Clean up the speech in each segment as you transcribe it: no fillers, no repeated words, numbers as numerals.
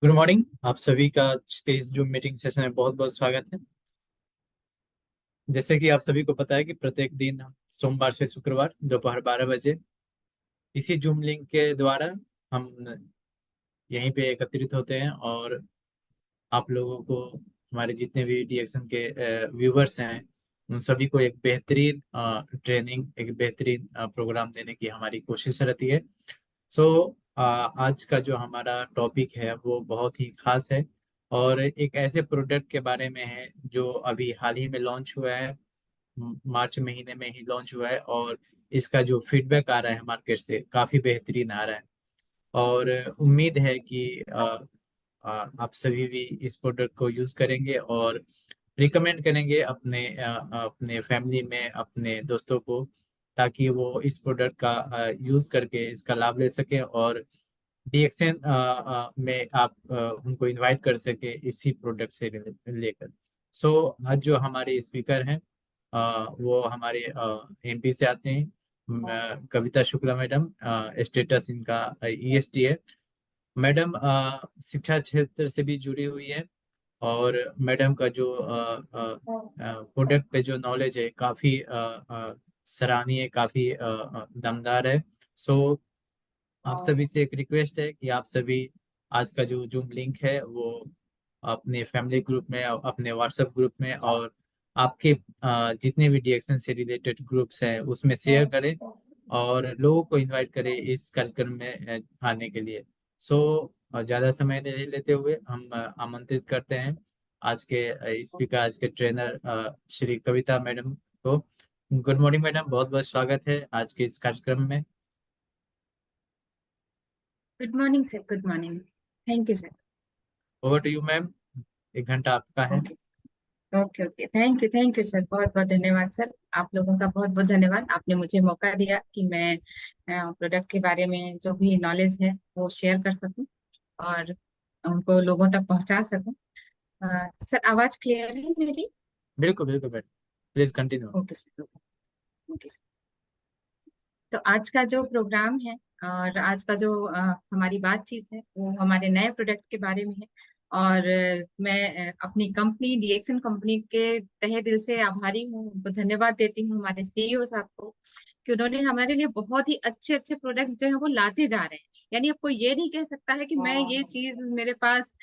Good morning. आप सभी का आज के इस जूम मीटिंग सेशन में बहुत बहुत स्वागत है। जैसे कि आप सभी को पता है कि प्रत्येक दिन सोमवार से शुक्रवार दोपहर 12 बजे इसी जूम लिंक के द्वारा हम यहीं पे एकत्रित होते हैं और आप लोगों को, हमारे जितने भी डीएक्शन के व्यूवर्स हैं, उन सभी को एक बेहतरीन ट्रेनिंग, एक बेहतरीन प्रोग्राम देने की हमारी कोशिश रहती है। सो आज का जो हमारा टॉपिक है वो बहुत ही खास है और एक ऐसे प्रोडक्ट के बारे में है जो अभी हाल ही में लॉन्च हुआ है। मार्च महीने में ही लॉन्च हुआ है और इसका जो फीडबैक आ रहा है मार्केट से काफ़ी बेहतरीन आ रहा है। और उम्मीद है कि आप सभी भी इस प्रोडक्ट को यूज़ करेंगे और रिकमेंड करेंगे अपने फैमिली में, अपने दोस्तों को, ताकि वो इस प्रोडक्ट का यूज़ करके इसका लाभ ले सकें और डीएक्सएन में आप उनको इनवाइट कर सके इसी प्रोडक्ट से लेकर। सो आज जो हमारे स्पीकर हैं वो हमारे एमपी से आते हैं। कविता शुक्ला मैडम, स्टेटस इनका ईएसटी है। मैडम शिक्षा क्षेत्र से भी जुड़ी हुई है और मैडम का जो प्रोडक्ट पे जो नॉलेज है काफ़ी सराहनीय, काफ़ी दमदार है। सो आप सभी से एक रिक्वेस्ट है कि आप सभी आज का जो जूम लिंक है वो अपने फैमिली ग्रुप में, अपने व्हाट्सएप ग्रुप में और आपके जितने भी डीएक्शन से रिलेटेड ग्रुप्स हैं उसमें शेयर करें और लोगों को इनवाइट करें इस कार्यक्रम में आने के लिए। सो ज़्यादा समय नहीं लेते हुए हम आमंत्रित करते हैं आज के स्पीकर, आज के ट्रेनर श्री कविता मैडम को। गुड मॉर्निंग मैडम, बहुत बहुत स्वागत है आज के इस कार्यक्रम में। Good morning sir. Good morning. Thank you sir. Over to you ma'am, 1 घंटा आपका है। Okay. Okay okay, thank you sir, बहुत बहुत धन्यवाद सर। आप लोगों का बहुत बहुत धन्यवाद, आपने मुझे मौका दिया कि मैं प्रोडक्ट के बारे में जो भी नॉलेज है वो शेयर कर सकूं और उनको लोगों तक पहुंचा सकूं। सर, आवाज क्लियर है मेरी? बिल्कुल बिल्कुल madam, please continue. Okay sir. Okay sir. तो आज का जो प्रोग्राम है और आज का जो हमारी बातचीत है वो हमारे नए प्रोडक्ट के बारे में है। और मैं अपनी कंपनी डीएक्सन कंपनी के तहे दिल से आभारी हूँ, उनको धन्यवाद देती हूँ, हमारे सीईओ साहब को, कि उन्होंने हमारे लिए बहुत ही अच्छे अच्छे प्रोडक्ट जो है वो लाते जा रहे हैं। यानी अब कोई ये नहीं कह सकता है कि मैं ये चीज मेरे पास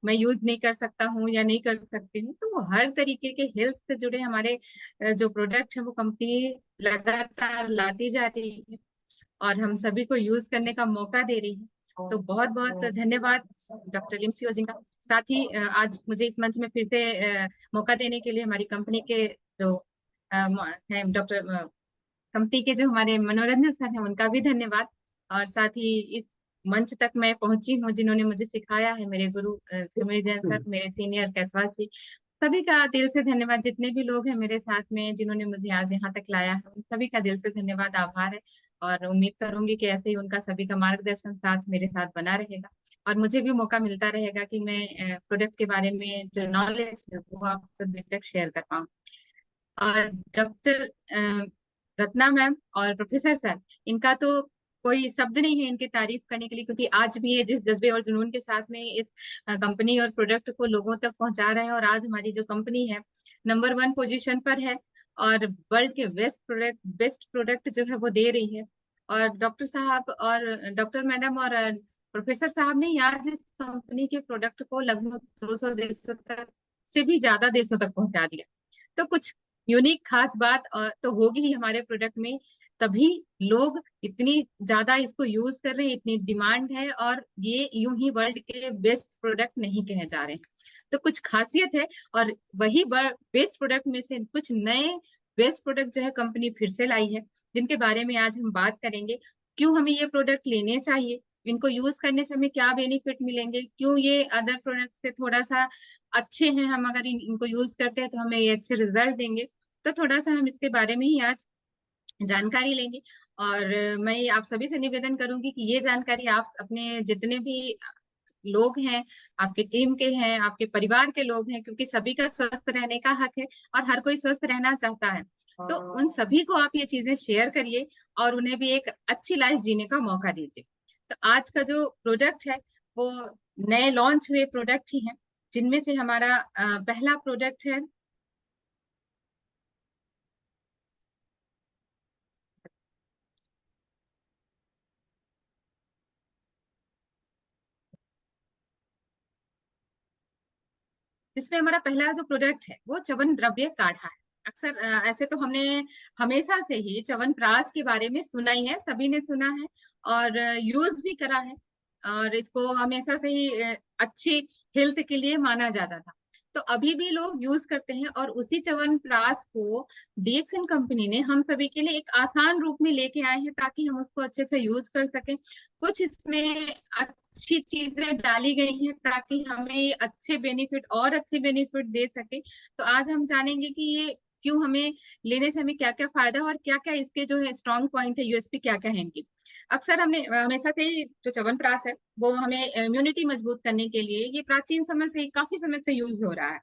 मैं यूज नहीं कर सकता हूँ या नहीं कर सकती हूँ। तो वो हर तरीके के हेल्थ से जुड़े हमारे जो प्रोडक्ट है वो कंपनी लगातार लाती जा रही है और हम सभी को यूज करने का मौका दे रही है। तो बहुत बहुत धन्यवाद डॉक्टर लिमसी जी का। साथ ही आज मुझे इस मंच में फिर से मौका देने के लिए हमारी कंपनी के जो हैं डॉक्टर, कंपनी के जो हमारे मनोरंजन सर हैं उनका भी धन्यवाद। और साथ ही इस मंच तक मैं पहुंची हूँ जिन्होंने मुझे सिखाया है, मेरे गुरु सुमीर जैन सर, मेरे सीनियर कैसवाल जी, सभी का दिल से धन्यवाद। जितने भी लोग हैं मेरे साथ में जिन्होंने मुझे आज यहाँ तक लाया है, उन सभी का दिल से धन्यवाद, आभार है। और उम्मीद करूंगी कि ऐसे ही उनका सभी का मार्गदर्शन साथ मेरे साथ बना रहेगा और मुझे भी मौका मिलता रहेगा कि मैं प्रोडक्ट के बारे में जो नॉलेज है वो आप सभी तक शेयर कर पाऊँ। और डॉक्टर रत्ना मैम और प्रोफेसर सर, इनका तो कोई शब्द नहीं है इनकी तारीफ करने के लिए, क्योंकि आज भी ये जिस जज्बे और जुनून के साथ में इस कंपनी और प्रोडक्ट को लोगों तक पहुंचा रहे हैं और आज हमारी जो कंपनी है नंबर 1 पोजीशन पर है और वर्ल्ड के बेस्ट प्रोडक्ट जो है वो दे रही है। और डॉक्टर साहब और डॉक्टर मैडम और प्रोफेसर साहब ने आज इस कंपनी के प्रोडक्ट को लगभग 200 देशों तक से भी ज्यादा देशों तक पहुंचा दिया। तो कुछ यूनिक खास बात तो होगी ही हमारे प्रोडक्ट में, तभी लोग इतनी ज्यादा इसको यूज कर रहे हैं, इतनी डिमांड है और ये यूं ही वर्ल्ड के बेस्ट प्रोडक्ट नहीं कहे जा रहे हैं। तो कुछ खासियत है और वही बेस्ट प्रोडक्ट में से कुछ नए बेस्ट प्रोडक्ट जो है कंपनी फिर से लाई है, जिनके बारे में आज हम बात करेंगे। क्यों हमें ये प्रोडक्ट लेने चाहिए, इनको यूज करने से हमें क्या बेनिफिट मिलेंगे, क्यों ये अदर प्रोडक्ट से थोड़ा सा अच्छे हैं, हम अगर इनको यूज करते हैं तो हमें ये अच्छे रिजल्ट देंगे। तो थोड़ा सा हम इसके बारे में ही आज जानकारी लेंगे। और मैं आप सभी से निवेदन करूंगी कि ये जानकारी आप अपने जितने भी लोग हैं, आपके टीम के हैं, आपके परिवार के लोग हैं, क्योंकि सभी का स्वस्थ रहने का हक है और हर कोई स्वस्थ रहना चाहता है। तो उन सभी को आप ये चीजें शेयर करिए और उन्हें भी एक अच्छी लाइफ जीने का मौका दीजिए। तो आज का जो प्रोजेक्ट है वो नए लॉन्च हुए प्रोडक्ट ही हैं, जिनमें से हमारा पहला प्रोडक्ट है जिसमें हमारा पहला जो प्रोडक्ट है वो च्यवन द्रव्य काढ़ा है। अक्सर ऐसे तो हमने हमेशा से ही च्यवनप्राश के बारे में सुना ही है, सभी ने सुना है और यूज भी करा है, और इसको हमेशा से ही अच्छी हेल्थ के लिए माना जाता था। तो अभी भी लोग यूज करते हैं, और उसी च्यवनप्राश को डीएक्सएन कंपनी ने हम सभी के लिए एक आसान रूप में लेके आए हैं, ताकि हम उसको अच्छे से यूज कर सकें। कुछ इसमें अच्छी चीजें डाली गई हैं ताकि हमें अच्छे बेनिफिट और अच्छे बेनिफिट दे सके। तो आज हम जानेंगे कि ये क्यों हमें लेने से हमें क्या क्या फायदा है, और क्या क्या इसके जो है स्ट्रॉन्ग पॉइंट है, यूएसपी क्या क्या है इनकी। अक्सर हमने हमेशा से ही जो च्यवनप्राश है वो हमें इम्यूनिटी मजबूत करने के लिए, ये प्राचीन समय से काफी समय से यूज हो रहा है।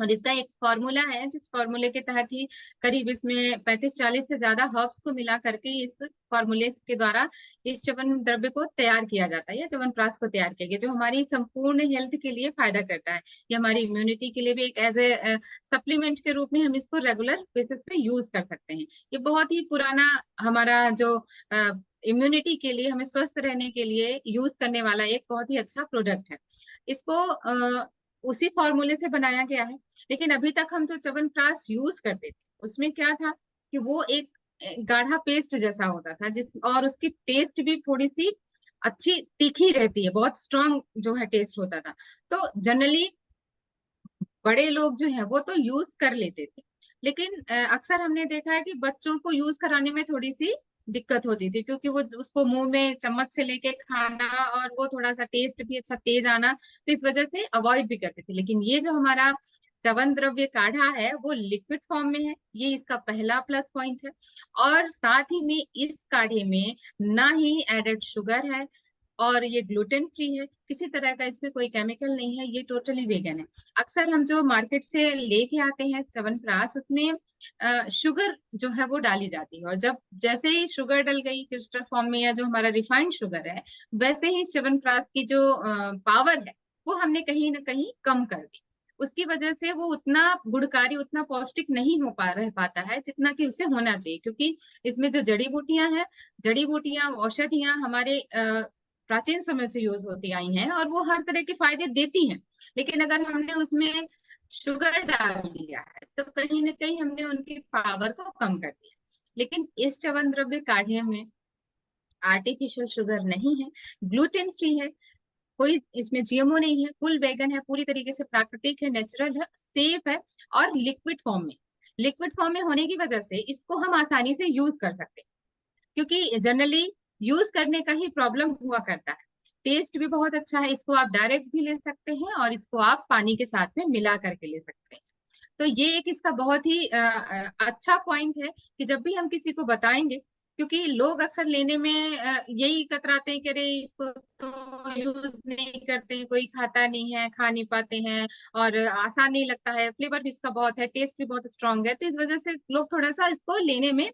और इसका एक फॉर्मूला है, जिस फॉर्मूले के तहत ही करीब इसमें 35-40 से ज्यादा हर्ब्स को मिला करके इस फॉर्मूले के द्वारा इस च्यवन द्रव्य को तैयार किया जाता है, या च्यवनप्राश को तैयार किया गया, जो हमारी संपूर्ण हेल्थ के लिए फायदा करता है। ये हमारी इम्यूनिटी के लिए भी एक एज ए सप्लीमेंट के रूप में हम इसको रेगुलर बेसिस पे यूज कर सकते हैं। ये बहुत ही पुराना हमारा जो इम्यूनिटी के लिए, हमें स्वस्थ रहने के लिए यूज करने वाला एक बहुत ही अच्छा प्रोडक्ट है। इसको उसी फॉर्मूले से बनाया गया है। लेकिन अभी तक हम जो च्यवनप्राश यूज करते थे उसमें क्या था कि वो एक गाढ़ा पेस्ट जैसा होता था, जिस और उसकी टेस्ट भी थोड़ी सी अच्छी तीखी रहती है, बहुत स्ट्रांग जो है टेस्ट होता था। तो जनरली बड़े लोग जो है वो तो यूज कर लेते थे, लेकिन अक्सर हमने देखा है कि बच्चों को यूज कराने में थोड़ी सी दिक्कत होती थी, क्योंकि वो उसको मुंह में चम्मच से लेके खाना, और वो थोड़ा सा टेस्ट भी अच्छा तेज आना, तो इस वजह से अवॉइड भी करते थे। लेकिन ये जो हमारा च्यवन द्रव्य काढ़ा है वो लिक्विड फॉर्म में है, ये इसका पहला प्लस पॉइंट है। और साथ ही में इस काढ़े में ना ही एडेड शुगर है, और ये ग्लूटेन फ्री है, किसी तरह का इसमें कोई केमिकल नहीं है, ये टोटली वेगन है। अक्सर हम जो मार्केट से लेके आते हैं च्यवनप्राश, उसमें शुगर जो है वो डाली जाती है, और जब जैसे ही शुगर डल गई क्रिस्टल फॉर्म में, या जो हमारा रिफाइंड शुगर है, वैसे ही च्यवनप्राश की जो पावर है वो हमने कहीं ना कहीं कम कर दी। उसकी वजह से वो उतना गुणकारी, उतना पौष्टिक नहीं हो पा रह पाता है जितना कि उसे होना चाहिए, क्योंकि इसमें जो जड़ी बूटियां हैं, जड़ी बूटियां औषधियां हमारे प्राचीन समय से यूज होती आई हैं, और वो हर तरह के फायदे देती हैं। लेकिन अगर हमने उसमें शुगर डाल दिया है तो कहीं ना कहीं हमने उनकी पावर को कम कर दिया। लेकिन इस च्यवन द्रव्य काढ़े में आर्टिफिशियल शुगर नहीं है, ग्लूटेन फ्री है, कोई इसमें जीएमओ नहीं है, फुल वेगन है, पूरी तरीके से प्राकृतिक है, नेचुरल है, सेफ है, और लिक्विड फॉर्म में। लिक्विड फॉर्म में होने की वजह से इसको हम आसानी से यूज कर सकते हैं, क्योंकि जनरली यूज करने का ही प्रॉब्लम हुआ करता है। टेस्ट भी बहुत अच्छा है, इसको आप डायरेक्ट भी ले सकते हैं, और इसको आप पानी के साथ में मिला करके ले सकते हैं। तो ये एक इसका बहुत ही अच्छा पॉइंट है कि जब भी हम किसी को बताएंगे, क्योंकि लोग अक्सर लेने में यही कतराते हैं कि अरे इसको तो यूज नहीं करते हैं, कोई खाता नहीं है, खा नहीं पाते हैं, और आसान नहीं लगता है, फ्लेवर भी इसका बहुत है, टेस्ट भी बहुत स्ट्रांग है, तो इस वजह से लोग थोड़ा सा इसको लेने में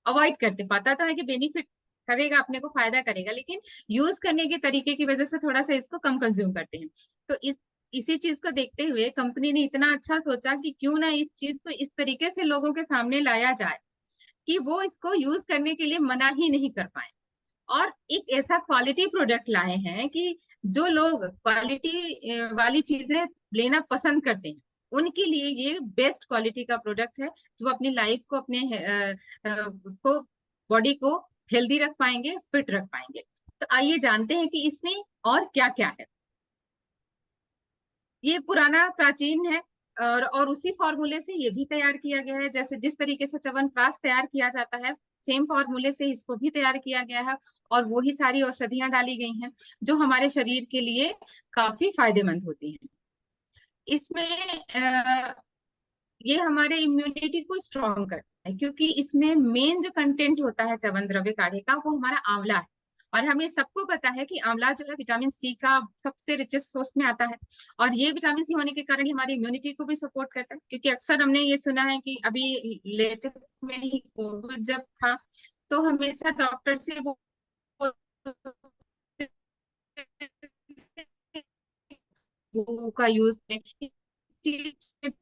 अवॉइड करते। पता तो है कि बेनिफिट करेगा, अपने को फायदा करेगा, लेकिन यूज करने के तरीके की वजह से थोड़ा सा इसको कम कंज्यूम करते हैं। तो इसी चीज को देखते हुए कंपनी ने इतना अच्छा सोचा कि क्यों ना इस चीज को इस तरीके से लोगों के सामने लाया जाए कि वो इसको यूज करने के लिए मना ही नहीं कर पाए, और एक ऐसा क्वालिटी प्रोडक्ट लाए हैं कि जो लोग क्वालिटी वाली चीजें लेना पसंद करते हैं, उनके लिए ये बेस्ट क्वालिटी का प्रोडक्ट है, जो अपनी लाइफ को, अपने उसको, बॉडी को हेल्दी रख पाएंगे, फिट रख पाएंगे। तो आइए जानते हैं कि इसमें और क्या क्या है। ये पुराना प्राचीन है, और उसी फॉर्मूले से ये भी तैयार किया गया है, जैसे जिस तरीके से च्यवनप्राश तैयार किया जाता है, सेम फॉर्मूले से इसको भी तैयार किया गया है, और वही सारी औषधियां डाली गई हैं जो हमारे शरीर के लिए काफी फायदेमंद होती हैं। इसमें ये हमारे इम्यूनिटी को स्ट्रॉन्ग करता है, क्योंकि इसमें मेन जो कंटेंट होता है च्यवन द्रव्य काढ़े का, वो हमारा आंवला है। और हमें सबको पता है कि आंवला जो है विटामिन सी का सबसे रिचेस्ट सोर्स में आता है, और ये विटामिन सी होने के कारण ही हमारी इम्यूनिटी को भी सपोर्ट करता है। क्योंकि अक्सर हमने ये सुना है कि अभी लेटेस्ट में ही कोविड जब था, तो हमेशा डॉक्टर से वो नींबू का यूज करें,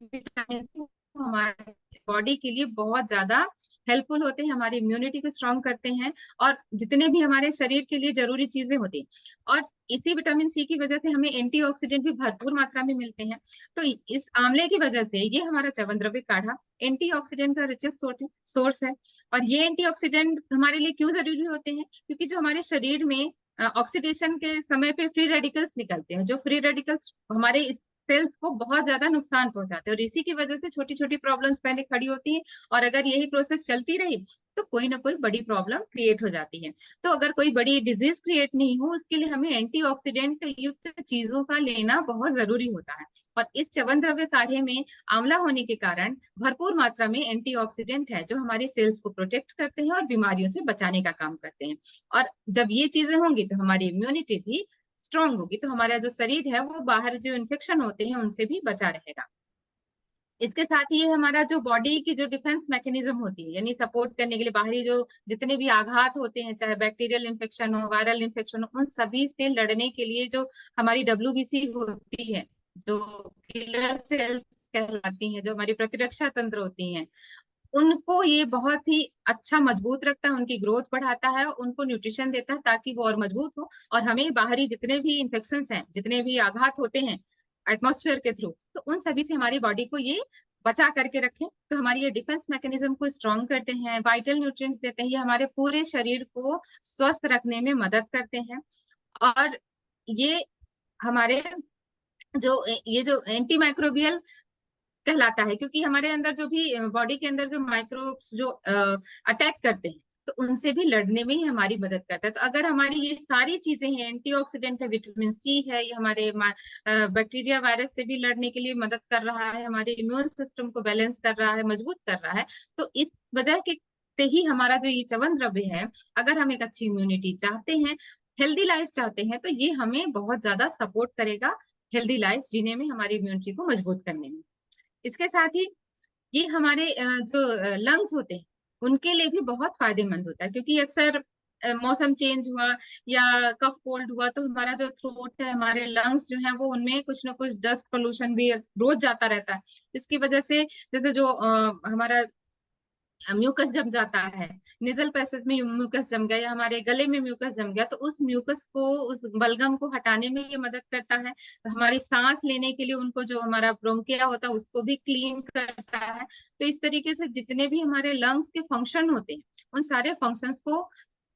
विटामिन हमारे बॉडी के लिए बहुत ज्यादा हेल्पफुल होते हैं, हमारी इम्यूनिटी को स्ट्रांग करते हैं, और जितने भी हमारे शरीर के लिए जरूरी चीजें होती हैं। और इसी विटामिन सी की वजह से हमें एंटीऑक्सीडेंट भी भरपूर मात्रा में मिलते हैं। तो इस आंवले की वजह से ये हमारा च्यवनद्रव्य काढ़ा एंटीऑक्सीडेंट का रिचेस्ट सोर्स है। और ये एंटीऑक्सीडेंट हमारे लिए क्यों जरूरी होते हैं? क्योंकि जो हमारे शरीर में ऑक्सीडेशन के समय पे फ्री रेडिकल्स निकलते हैं, जो फ्री रेडिकल्स हमारे सेल्स को बहुत ज्यादा नुकसान पहुंचाते हैं, और इसी की वजह से छोटी छोटी प्रॉब्लम्स पहले खड़ी होती हैं, और अगर यही प्रोसेस चलती रही तो कोई ना कोई बड़ी प्रॉब्लम क्रिएट हो जाती है। तो अगर कोई बड़ी डिजीज क्रिएट नहीं हो, उसके लिए हमें एंटीऑक्सीडेंट युक्त चीजों का लेना बहुत जरूरी होता है। और इस च्यवनद्रव्य काढ़े में आंवला होने के कारण भरपूर मात्रा में एंटीऑक्सीडेंट है, जो हमारे सेल्स को प्रोटेक्ट करते हैं और बीमारियों से बचाने का काम करते हैं। और जब ये चीजें होंगी तो हमारी इम्यूनिटी भी स्ट्रांग होगी, तो हमारा जो शरीर है वो बाहर जो इन्फेक्शन होते हैं उनसे भी बचा रहेगा। इसके साथ ही हमारा जो बॉडी की जो डिफेंस मैकेनिज्म होती है, यानी सपोर्ट करने के लिए बाहरी जो जितने भी आघात होते हैं, चाहे बैक्टीरियल इन्फेक्शन हो, वायरल इन्फेक्शन हो, उन सभी से लड़ने के लिए जो हमारी WBC होती है, जो किलर सेल कहलाती हैं, जो हमारी प्रतिरक्षा तंत्र होती हैं, उनको ये बहुत ही अच्छा मजबूत रखता है, उनकी ग्रोथ बढ़ाता है, उनको न्यूट्रिशन देता है ताकि वो और मजबूत हो, और हमें बाहरी जितने भी इन्फेक्शन हैं, जितने भी आघात होते हैं एटमॉस्फेयर के थ्रू, तो उन सभी से हमारी बॉडी को ये बचा करके रखें। तो हमारी ये डिफेंस मैकेनिज्म को स्ट्रॉन्ग करते हैं, वाइटल न्यूट्रिएंट्स देते हैं, ये हमारे पूरे शरीर को स्वस्थ रखने में मदद करते हैं। और ये हमारे जो एंटी माइक्रोबियल कहलाता है, क्योंकि हमारे अंदर जो भी बॉडी के अंदर जो माइक्रोब्स जो अटैक करते हैं, तो उनसे भी लड़ने में ही हमारी मदद करता है। तो अगर हमारी ये सारी चीजें हैं, एंटीऑक्सीडेंट है, विटामिन सी है, ये हमारे बैक्टीरिया वायरस से भी लड़ने के लिए मदद कर रहा है, हमारे इम्यून सिस्टम को बैलेंस कर रहा है, मजबूत कर रहा है, तो इस वजह के से ही हमारा जो ये च्यवनद्रव्य है, अगर हम एक अच्छी इम्यूनिटी चाहते हैं, हेल्दी लाइफ चाहते हैं, तो ये हमें बहुत ज्यादा सपोर्ट करेगा हेल्दी लाइफ जीने में, हमारी इम्यूनिटी को मजबूत करने में। इसके साथ ही ये हमारे जो लंग्स होते हैं उनके लिए भी बहुत फायदेमंद होता है, क्योंकि अक्सर मौसम चेंज हुआ या कफ कोल्ड हुआ तो हमारा जो थ्रोट है, हमारे लंग्स जो है वो उनमें कुछ ना कुछ डस्ट पोल्यूशन भी रोज जाता रहता है। इसकी वजह से जैसे जो हमारा म्यूकस जम जाता है, नेजल पैसेज में म्यूकस जम गया या हमारे गले में म्यूकस जम गया, तो उस म्यूकस को, उस बलगम को हटाने में ये मदद करता है। तो हमारी सांस लेने के लिए उनको जो हमारा ब्रोंकिया होता है उसको भी क्लीन करता है। तो इस तरीके से जितने भी हमारे लंग्स के फंक्शन होते हैं, उन सारे फंक्शंस को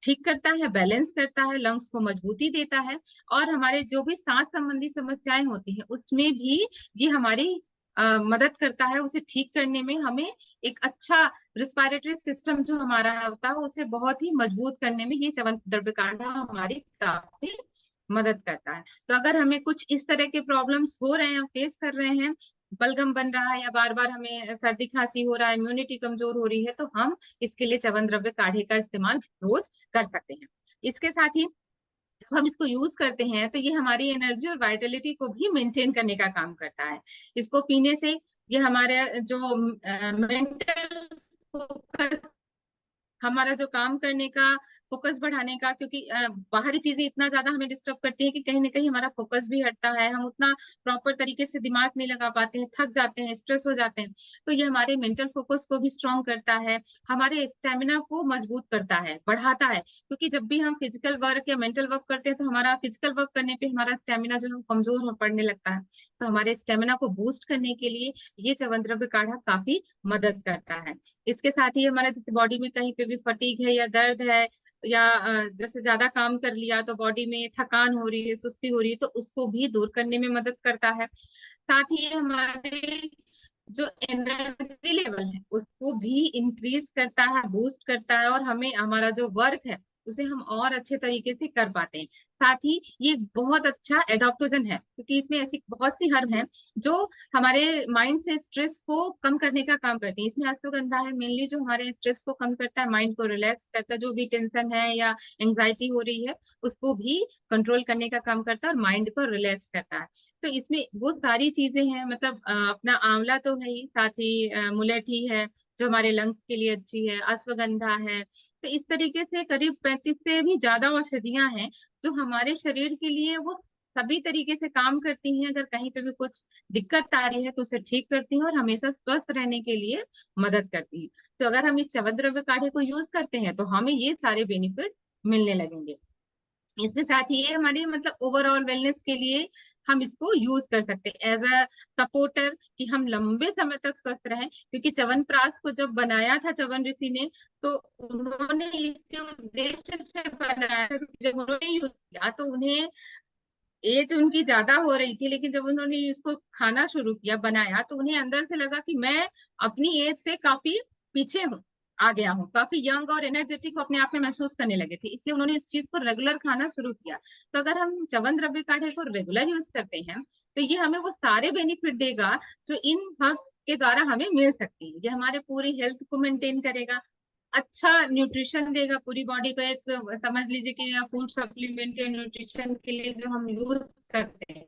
ठीक करता है, बैलेंस करता है, लंग्स को मजबूती देता है। और हमारे जो भी सांस संबंधी समस्याएं होती हैं उसमें भी ये हमारी मदद करता है, उसे ठीक करने में हमें एक अच्छा रिस्पायरेटरी सिस्टम जो हमारा होता है उसे बहुत ही मजबूत करने में ये च्यवनद्रव्य काढ़ा हमारी काफी मदद करता है। तो अगर हमें कुछ इस तरह के प्रॉब्लम्स हो रहे हैं, फेस कर रहे हैं, बलगम बन रहा है या बार बार हमें सर्दी खांसी हो रहा है, इम्यूनिटी कमजोर हो रही है, तो हम इसके लिए च्यवनद्रव्य काढ़े का इस्तेमाल रोज कर सकते हैं। इसके साथ ही जब हम इसको यूज करते हैं तो ये हमारी एनर्जी और वाइटलिटी को भी मेंटेन करने का काम करता है। इसको पीने से ये हमारे जो मेंटल फोकस, हमारा जो काम करने का फोकस बढ़ाने का, क्योंकि बाहरी चीजें इतना ज्यादा हमें डिस्टर्ब करती है कि कहीं ना कहीं हमारा फोकस भी हटता है, हम उतना प्रॉपर तरीके से दिमाग नहीं लगा पाते हैं, थक जाते हैं, स्ट्रेस हो जाते हैं। तो ये हमारे मेंटल फोकस को भी स्ट्रांग करता है, हमारे स्टेमिना को मजबूत करता है, बढ़ाता है, क्योंकि जब भी हम फिजिकल वर्क या मेंटल वर्क करते हैं तो हमारा फिजिकल वर्क करने पे हमारा स्टेमिना जो है कमजोर पड़ने लगता है। तो हमारे स्टेमिना को बूस्ट करने के लिए ये च्यवनद्रव्य काढ़ा काफी मदद करता है। इसके साथ ही हमारे बॉडी में कहीं पे भी फटीग है या दर्द है, या जैसे ज्यादा काम कर लिया तो बॉडी में थकान हो रही है, सुस्ती हो रही है, तो उसको भी दूर करने में मदद करता है। साथ ही हमारे जो एनर्जी लेवल है उसको भी इंक्रीज करता है, बूस्ट करता है, और हमें हमारा जो वर्क है उसे हम और अच्छे तरीके से कर पाते हैं। साथ ही ये बहुत अच्छा एडॉप्टोजन है, क्योंकि इसमें ऐसी बहुत सी हर्ब हैं जो हमारे माइंड से स्ट्रेस को कम करने का काम करती है। इसमें अश्वगंधा है मेनली, जो हमारे स्ट्रेस को कम करता है, माइंड को रिलैक्स करता है, जो भी टेंशन है या एंग्जाइटी हो रही है उसको भी कंट्रोल करने का काम करता है और माइंड को रिलैक्स करता है। तो इसमें वो सारी चीजें हैं, मतलब अपना आंवला तो है ही, साथ ही मुलेठी है जो हमारे लंग्स के लिए अच्छी है, अश्वगंधा है। तो इस तरीके से करीब 35 से भी ज्यादा औषधियां हैं जो हमारे शरीर के लिए वो सभी तरीके से काम करती हैं। अगर कहीं पे भी कुछ दिक्कत आ रही है तो उसे ठीक करती हैं और हमेशा स्वस्थ रहने के लिए मदद करती हैं। तो अगर हम इस च्यवनद्रव्य काढ़े को यूज करते हैं तो हमें ये सारे बेनिफिट मिलने लगेंगे। इसके साथ ही ये हमारी मतलब ओवरऑल वेलनेस के लिए हम इसको यूज कर सकते हैं एज अ सपोर्टर, कि हम लंबे समय तक स्वस्थ रहें। क्योंकि च्यवनप्राश को जब बनाया था च्यवन ऋषि ने, तो उन्होंने इसी उद्देश्य से बनाया था, क्योंकि जब उन्होंने यूज किया तो उन्हें एज उनकी ज्यादा हो रही थी, लेकिन जब उन्होंने इसको खाना शुरू किया, बनाया, तो उन्हें अंदर से लगा कि मैं अपनी एज से काफी पीछे हूँ, आ गया हूँ, काफी यंग और एनर्जेटिक अपने आप में महसूस करने लगे थे। इसलिए उन्होंने इस चीज को रेगुलर खाना शुरू किया। तो अगर हम च्यवनद्रव्य काढ़े को रेगुलर यूज करते हैं तो ये हमें वो सारे बेनिफिट देगा जो इन हर्ब्स के द्वारा हमें मिल सकती है। ये हमारे पूरी हेल्थ को मेंटेन करेगा, अच्छा न्यूट्रिशन देगा पूरी बॉडी को। एक समझ लीजिए कि फूड सप्लीमेंट या न्यूट्रिशन के लिए जो हम यूज करते हैं,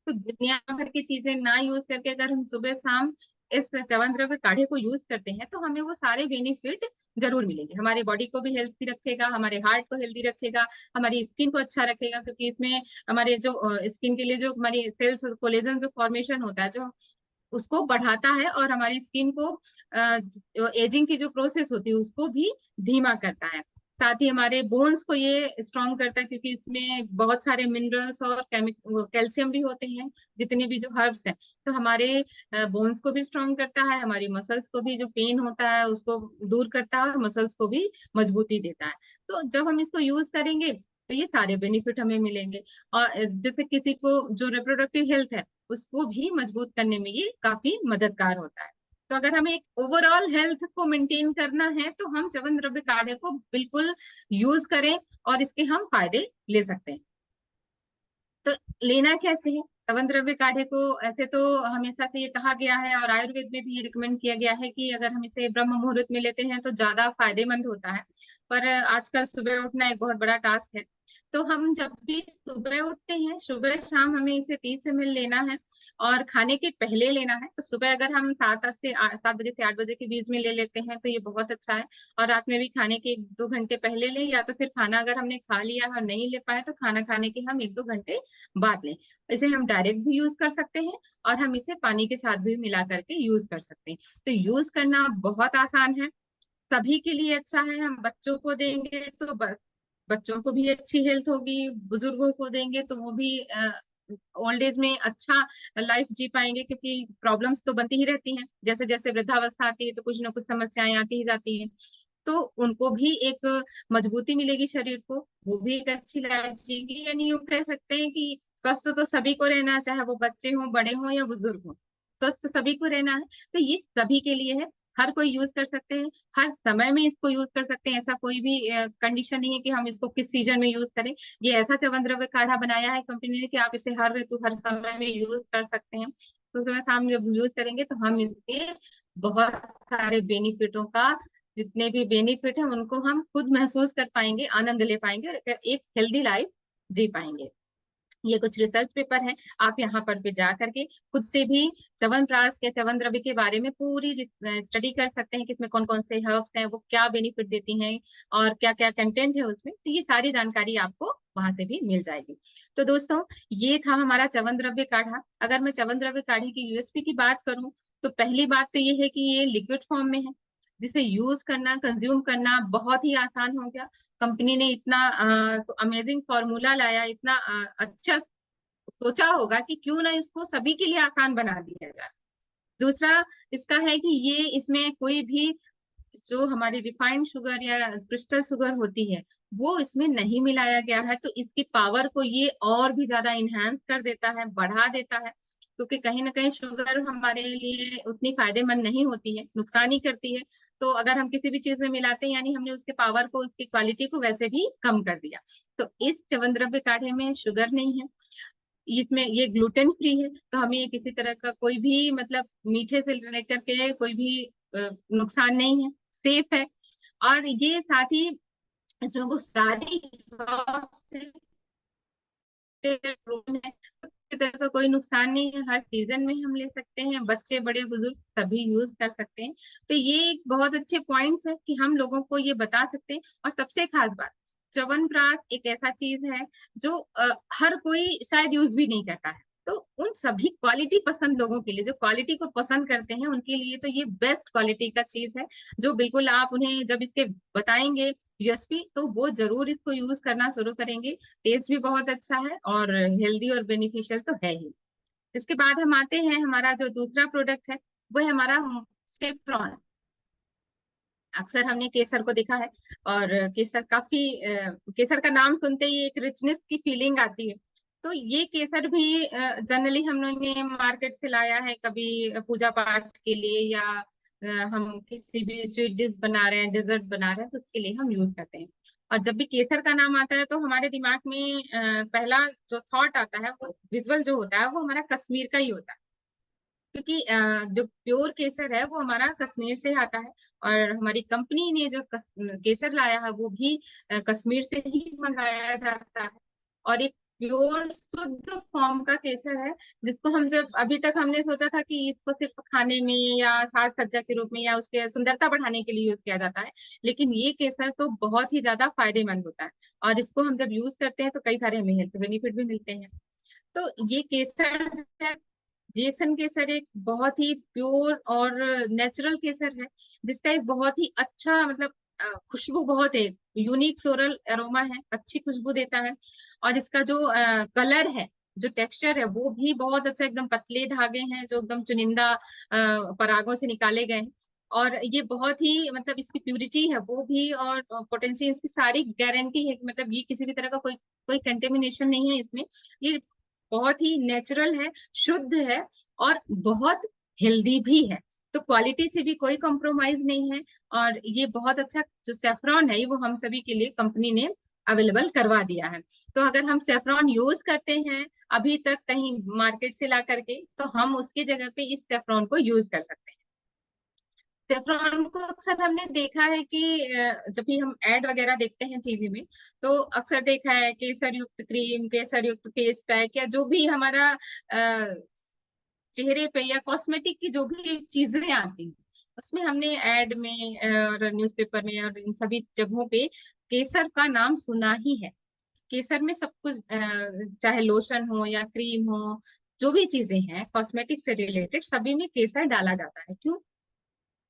तो दुनिया भर की चीजें ना यूज करके अगर हम सुबह शाम इस च्यवनद्रव्य काढ़े को यूज करते हैं तो हमें वो सारे बेनिफिट जरूर मिलेंगे। हमारी बॉडी को भी हेल्थी रखेगा, हमारे हार्ट को हेल्दी रखेगा, हमारी स्किन को अच्छा रखेगा, क्योंकि इसमें हमारे जो स्किन के लिए जो हमारी सेल्स कोलेजन जो फॉर्मेशन होता है, जो उसको बढ़ाता है और हमारी स्किन को एजिंग की जो प्रोसेस होती है उसको भी धीमा करता है। साथ ही हमारे बोन्स को ये स्ट्रॉन्ग करता है, क्योंकि इसमें बहुत सारे मिनरल्स और कैल्शियम भी होते हैं, जितने भी जो हर्ब्स हैं। तो हमारे बोन्स को भी स्ट्रॉन्ग करता है, हमारी मसल्स को भी जो पेन होता है उसको दूर करता है और मसल्स को भी मजबूती देता है। तो जब हम इसको यूज करेंगे तो ये सारे बेनिफिट हमें मिलेंगे। और जैसे किसी को जो रिप्रोडक्टिव हेल्थ है उसको भी मजबूत करने में ये काफी मददगार होता है। तो अगर हमें एक ओवरऑल हेल्थ को मेंटेन करना है तो हम च्यवनद्रव्य काढ़े को बिल्कुल यूज करें और इसके हम फायदे ले सकते हैं। तो लेना कैसे है च्यवनद्रव्य काढ़े को? ऐसे तो हमेशा से ये कहा गया है और आयुर्वेद में भी ये रिकमेंड किया गया है कि अगर हम इसे ब्रह्म मुहूर्त में लेते हैं तो ज्यादा फायदेमंद होता है। पर आजकल सुबह उठना एक बहुत बड़ा टास्क है। तो हम जब भी सुबह उठते हैं, सुबह शाम हमें इसे 30 ml लेना है और खाने के पहले लेना है। तो सुबह अगर हम 7 बजे से 8 बजे के बीच में ले लेते हैं तो ये बहुत अच्छा है। और रात में भी खाने के 1-2 घंटे पहले लें, या तो फिर खाना अगर हमने खा लिया और नहीं ले पाए तो खाना खाने के हम 1-2 घंटे बाद लें। इसे हम डायरेक्ट भी यूज कर सकते हैं और हम इसे पानी के साथ भी मिला करके यूज कर सकते हैं। तो यूज करना बहुत आसान है, सभी के लिए अच्छा है। हम बच्चों को देंगे तो बच्चों को भी अच्छी हेल्थ होगी, बुजुर्गों को देंगे तो वो भी ओल्ड एज में अच्छा लाइफ जी पाएंगे, क्योंकि प्रॉब्लम्स तो बनती ही रहती हैं। जैसे जैसे वृद्धावस्था आती है तो कुछ ना कुछ समस्याएं आती ही जाती हैं। तो उनको भी एक मजबूती मिलेगी शरीर को, वो भी एक अच्छी लाइफ जिएंगे। यानी यूं कह सकते हैं कि स्वस्थ तो सभी को रहना है, चाहे वो बच्चे हों, बड़े हों या बुजुर्ग हों, स्वस्थ सभी को रहना है। तो ये सभी के लिए है, हर कोई यूज कर सकते हैं, हर समय में इसको यूज कर सकते हैं। ऐसा कोई भी कंडीशन नहीं है कि हम इसको किस सीजन में यूज करें। ये ऐसा च्यवनद्रव्य काढ़ा बनाया है कंपनी ने कि आप इसे हर ऋतु हर समय में यूज कर सकते हैं। तो सुबह शाम जब यूज करेंगे तो हम इसके बहुत सारे बेनिफिटों का, जितने भी बेनिफिट है उनको हम खुद महसूस कर पाएंगे, आनंद ले पाएंगे और एक हेल्दी लाइफ जी पाएंगे। ये कुछ रिसर्च पेपर है, आप यहाँ पर भी जा करके खुद से भी च्यवनप्राश के च्यवनद्रव्य के बारे में पूरी स्टडी कर सकते हैं कि इसमें कौन कौन से हर्ब्स हैं, वो क्या बेनिफिट देती हैं और क्या क्या कंटेंट है उसमें। तो ये सारी जानकारी आपको वहां से भी मिल जाएगी। तो दोस्तों, ये था हमारा च्यवनद्रव्य काढ़ा। अगर मैं च्यवनद्रव्य काढ़े की यूएसपी की बात करूं तो पहली बात तो ये है कि ये लिक्विड फॉर्म में है, जिसे यूज करना, कंज्यूम करना बहुत ही आसान हो गया। कंपनी ने इतना तो अमेजिंग फॉर्मूला लाया, इतना अच्छा सोचा होगा कि क्यों ना इसको सभी के लिए आसान बना दिया जाए। दूसरा इसका है कि ये इसमें कोई भी जो हमारी रिफाइंड शुगर या क्रिस्टल शुगर होती है वो इसमें नहीं मिलाया गया है। तो इसकी पावर को ये और भी ज्यादा इनहेंस कर देता है, बढ़ा देता है। क्योंकि कहीं ना कहीं शुगर हमारे लिए उतनी फायदेमंद नहीं होती है, नुकसान ही करती है। तो अगर हम किसी भी चीज में मिलाते हैं यानी हमने उसके पावर को, उसकी क्वालिटी को वैसे भी कम कर दिया। तो इस च्यवनद्रव्य काढ़े में शुगर नहीं है, इसमें ये ग्लूटेन फ्री है। तो हमें ये किसी तरह का कोई भी मतलब मीठे से लेकर के कोई भी नुकसान नहीं है, सेफ है। और ये साथ ही इसमें वो सारी प्रोटीन है, तो किसी तरह का कोई नुकसान नहीं है। हर सीजन में हम ले सकते हैं, बच्चे बड़े बुजुर्ग सभी यूज कर सकते हैं। तो ये एक बहुत अच्छे पॉइंट्स है कि हम लोगों को ये बता सकते हैं। और सबसे खास बात, च्यवनप्राश एक ऐसा चीज है जो हर कोई शायद यूज भी नहीं करता है। तो उन सभी क्वालिटी पसंद लोगों के लिए, जो क्वालिटी को पसंद करते हैं, उनके लिए तो ये बेस्ट क्वालिटी का चीज है, जो बिल्कुल आप उन्हें जब इसके बताएंगे यूएसपी तो वो जरूर इसको यूज करना शुरू करेंगे। टेस्ट भी बहुत अच्छा है और हेल्दी और बेनिफिशियल तो है ही। इसके बाद हम आते हैं, हमारा जो दूसरा प्रोडक्ट है वो है हमारा सेफ्रॉन। अक्सर हमने केसर को देखा है, और केसर काफी केसर का नाम सुनते ही एक रिचनेस की फीलिंग आती है। तो ये केसर भी जनरली हम लोगों ने मार्केट से लाया है, कभी पूजा पाठ के लिए, या हम किसी भी स्वीट डिश बना रहे हैं, डेजर्ट बना रहे हैं, तो उसके लिए हम यूज करते हैं। और जब भी केसर का नाम आता है तो हमारे दिमाग में पहला जो थॉट आता है, वो विजुअल जो होता है वो हमारा कश्मीर का ही होता है। क्योंकि जो प्योर केसर है वो हमारा कश्मीर से आता है, और हमारी कंपनी ने जो केसर लाया है वो भी कश्मीर से ही मंगाया जाता है। और एक प्योर शुद्ध फॉर्म का केसर है, जिसको हम जब अभी तक हमने सोचा था कि इसको सिर्फ खाने में या साज सज्जा के रूप में या उसके सुंदरता बढ़ाने के लिए यूज किया जाता है, लेकिन ये केसर तो बहुत ही ज्यादा फायदेमंद होता है। और इसको हम जब यूज करते हैं तो कई सारे हमें हेल्थ बेनिफिट भी मिलते हैं। तो ये केसर जो है, रिएक्शन केसर एक बहुत ही प्योर और नेचुरल केसर है, जिसका एक बहुत ही अच्छा मतलब खुशबू बहुत है, यूनिक फ्लोरल एरोमा है, अच्छी खुशबू देता है। और इसका जो कलर है, जो टेक्सचर है, वो भी बहुत अच्छा, एकदम पतले धागे हैं जो एकदम चुनिंदा परागों से निकाले गए हैं। और ये बहुत ही मतलब इसकी प्यूरिटी है वो भी, और पोटेंशियल इसकी सारी गारंटी है कि मतलब ये किसी भी तरह का कोई कोई कंटेमिनेशन नहीं है इसमें। ये बहुत ही नेचुरल है, शुद्ध है, और बहुत हेल्दी भी है। तो क्वालिटी से भी कोई कॉम्प्रोमाइज नहीं है। और ये बहुत अच्छा जो सेफ्रॉन है वो हम सभी के लिए कंपनी ने अवेलेबल करवा दिया है। तो अगर हम सेफ्रॉन यूज करते हैं अभी तक कहीं मार्केट से ला करके, तो हम उसकी जगह पे इस सेफ्रॉन को यूज कर सकते हैं। सेफ्रॉन को अक्सर हमने देखा है कि जब भी हम एड वगैरह देखते हैं टीवी में, तो अक्सर देखा है केसर युक्त क्रीम, केसर युक्त फेस पैक, या जो भी हमारा चेहरे पे या कॉस्मेटिक की जो भी चीजें आती हैं, उसमें हमने एड में और न्यूज़पेपर में और इन सभी जगहों पे केसर का नाम सुना ही है। केसर में सब कुछ चाहे लोशन हो या क्रीम हो, जो भी चीजें हैं कॉस्मेटिक से रिलेटेड, सभी में केसर डाला जाता है। क्यों?